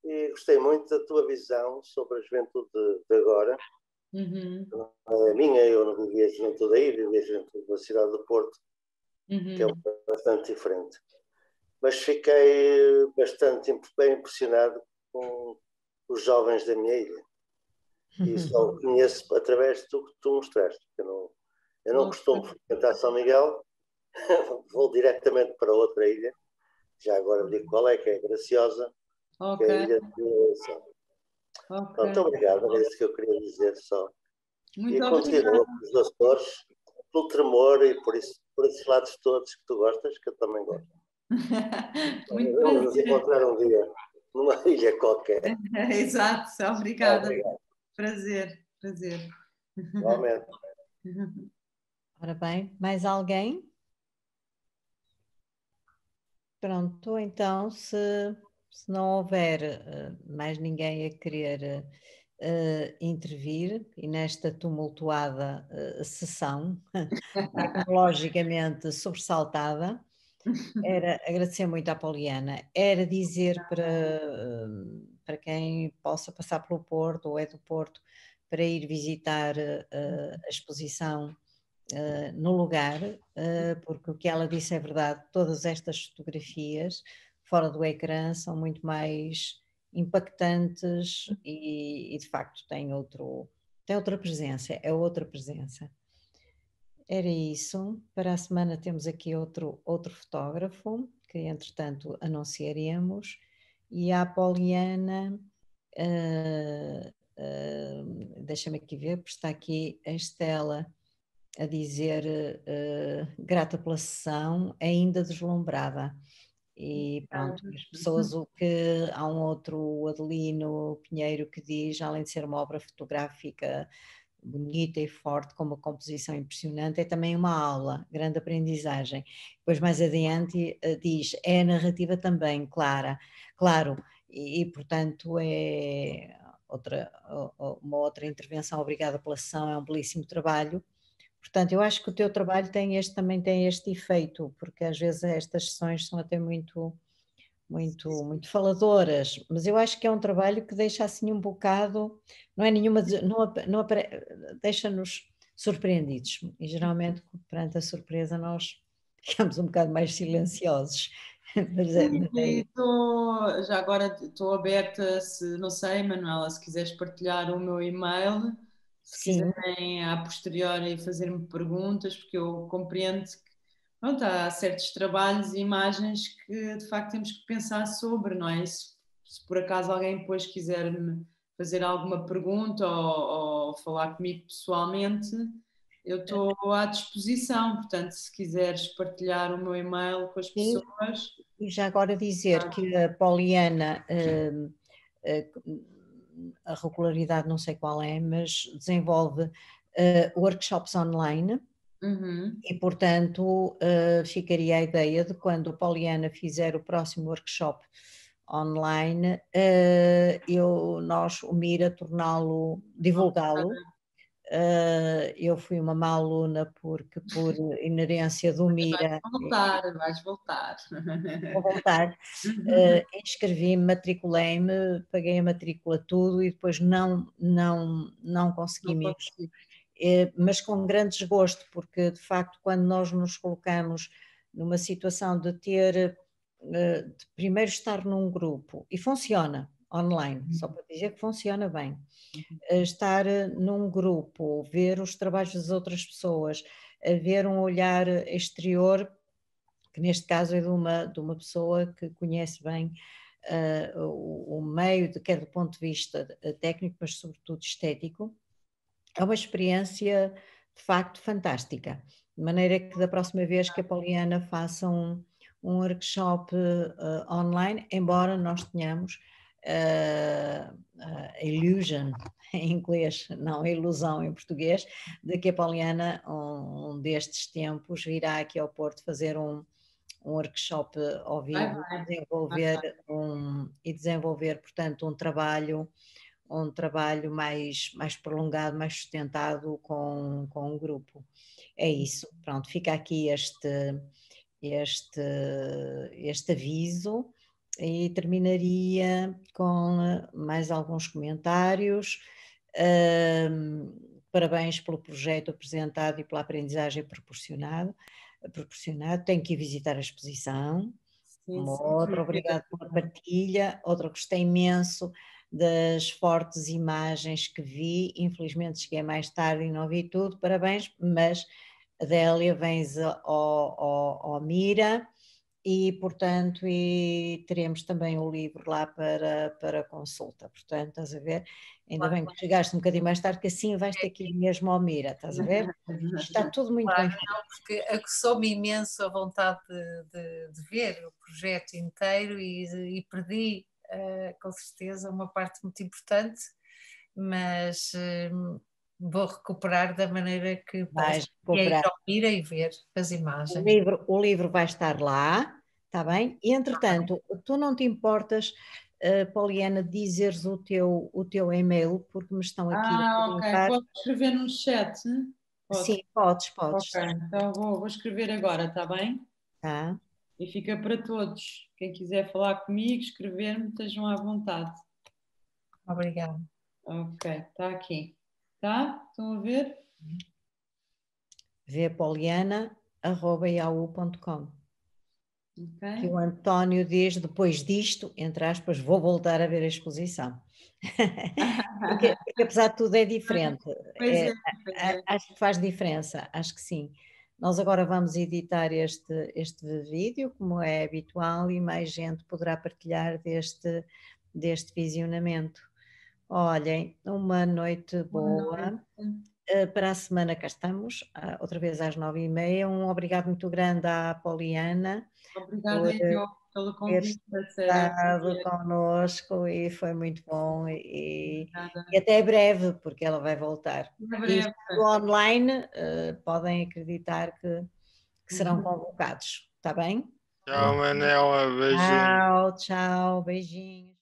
E gostei muito da tua visão sobre a juventude de agora. A minha, eu não vivi a juventude aí, vivi a juventude da cidade do Porto, que é bastante diferente. Mas fiquei bastante bem impressionado com os jovens da minha ilha. E só o conheço através do que tu mostraste. Eu não costumo frequentar São Miguel, vou diretamente para outra ilha. Já agora digo qual é, que é Graciosa, que é a ilha de Eleição. Muito obrigado, é isso que eu queria dizer só. Muito e continua com os Açores, pelo tremor e por esses lados todos que tu gostas, que eu também gosto. Vamos nos encontrar um dia numa ilha qualquer. Exato, obrigada. Prazer. Igualmente. Ora bem, mais alguém? Pronto, então se não houver mais ninguém a querer intervir e nesta tumultuada sessão, tecnologicamente sobressaltada, era agradecer muito à Poliana, era dizer para quem possa passar pelo Porto ou é do Porto para ir visitar a exposição no lugar, porque o que ela disse é verdade, todas estas fotografias fora do ecrã são muito mais impactantes e de facto têm outra presença, é outra presença. Era isso, para a semana temos aqui outro fotógrafo, que entretanto anunciaremos, e a Poliana, deixa-me aqui ver, porque está aqui a Estela a dizer grata pela sessão, ainda deslumbrada. E pronto, as pessoas, há um outro, o Adelino Pinheiro, que diz, além de ser uma obra fotográfica bonita e forte, com uma composição impressionante, é também uma aula, grande aprendizagem. Depois mais adiante diz, é a narrativa também, claro, e portanto é uma outra intervenção, obrigada pela sessão, é um belíssimo trabalho. Portanto, eu acho que o teu trabalho também tem este efeito, porque às vezes estas sessões são até muito faladoras, mas eu acho que é um trabalho que deixa assim um bocado, não é nenhuma, deixa-nos surpreendidos, e geralmente perante a surpresa nós ficamos um bocado mais silenciosos. Já agora estou aberta, se não sei, Manuela, se quiseres partilhar o meu e-mail, se quiserem a posteriori fazer-me perguntas, porque eu compreendo que pronto, há certos trabalhos e imagens que de facto temos que pensar sobre, não é? Se por acaso alguém depois quiser me fazer alguma pergunta ou falar comigo pessoalmente, eu estou à disposição, portanto, se quiseres partilhar o meu e-mail com as pessoas. E já agora dizer que a Poliana, a regularidade não sei qual é, mas desenvolve workshops online. E portanto ficaria a ideia de quando a Poliana fizer o próximo workshop online, o Mira torná-lo, divulgá-lo. Eu fui uma má aluna porque por inerência do Mira... Vais voltar. Vou voltar. Inscrevi-me, matriculei-me, paguei a matrícula tudo e depois não consegui mesmo. Mas com grande desgosto, porque de facto quando nós nos colocamos numa situação de ter, de primeiro estar num grupo, e funciona online, só para dizer que funciona bem, estar num grupo, ver os trabalhos das outras pessoas, haver um olhar exterior, que neste caso é de uma pessoa que conhece bem o meio, quer do ponto de vista técnico, mas sobretudo estético. É uma experiência de facto fantástica, de maneira que da próxima vez que a Poliana faça um workshop online, embora nós tenhamos a illusion em inglês, não a ilusão em português, de que a Poliana um destes tempos virá aqui ao Porto fazer um workshop ao vivo, desenvolver, portanto, um trabalho mais prolongado, mais sustentado com o grupo. É isso, pronto, fica aqui este aviso e terminaria com mais alguns comentários. Parabéns pelo projeto apresentado e pela aprendizagem proporcionado. Tenho que ir visitar a exposição. Outra, obrigado pela partilha. Outra, gostei imenso das fortes imagens que vi. Infelizmente cheguei mais tarde e não vi tudo. Parabéns, mas Adélia, vens ao Mira e, portanto, teremos também o livro lá para consulta. Portanto, estás a ver? Ainda bem que chegaste um bocadinho mais tarde, que assim vais ter que ir mesmo ao Mira, estás a ver? Está tudo muito bem feito. Não, porque aguçou-me imenso a vontade de ver o projeto inteiro e perdi, com certeza, uma parte muito importante, mas vou recuperar da maneira que posso ir ao Mira e ver as imagens. O livro vai estar lá, está bem? E, entretanto, tu não te importas, Poliana, dizeres o teu e-mail, porque me estão aqui a ok. Posso escrever no chat? Pode. Sim, podes. Ok, então vou escrever agora, está bem? Tá. E fica para todos. Quem quiser falar comigo, escrever-me, estejam à vontade. Obrigada. Ok, está aqui. Tá? Estão a ver? vpoliana@yahoo.com. Okay. Que o António diz, depois disto, entre aspas, vou voltar a ver a exposição. porque apesar de tudo é diferente. Acho que faz diferença, acho que sim. Nós agora vamos editar este vídeo, como é habitual, e mais gente poderá partilhar deste visionamento. Olhem, uma noite boa. Para a semana cá estamos, outra vez às 9h30. Um obrigado muito grande à Poliana. Obrigada pelo convite. Ter estado connosco e foi muito bom e até breve, porque ela vai voltar. E online podem acreditar que serão convocados, está bem? Tchau, Manela, beijinhos. Tchau, beijinhos.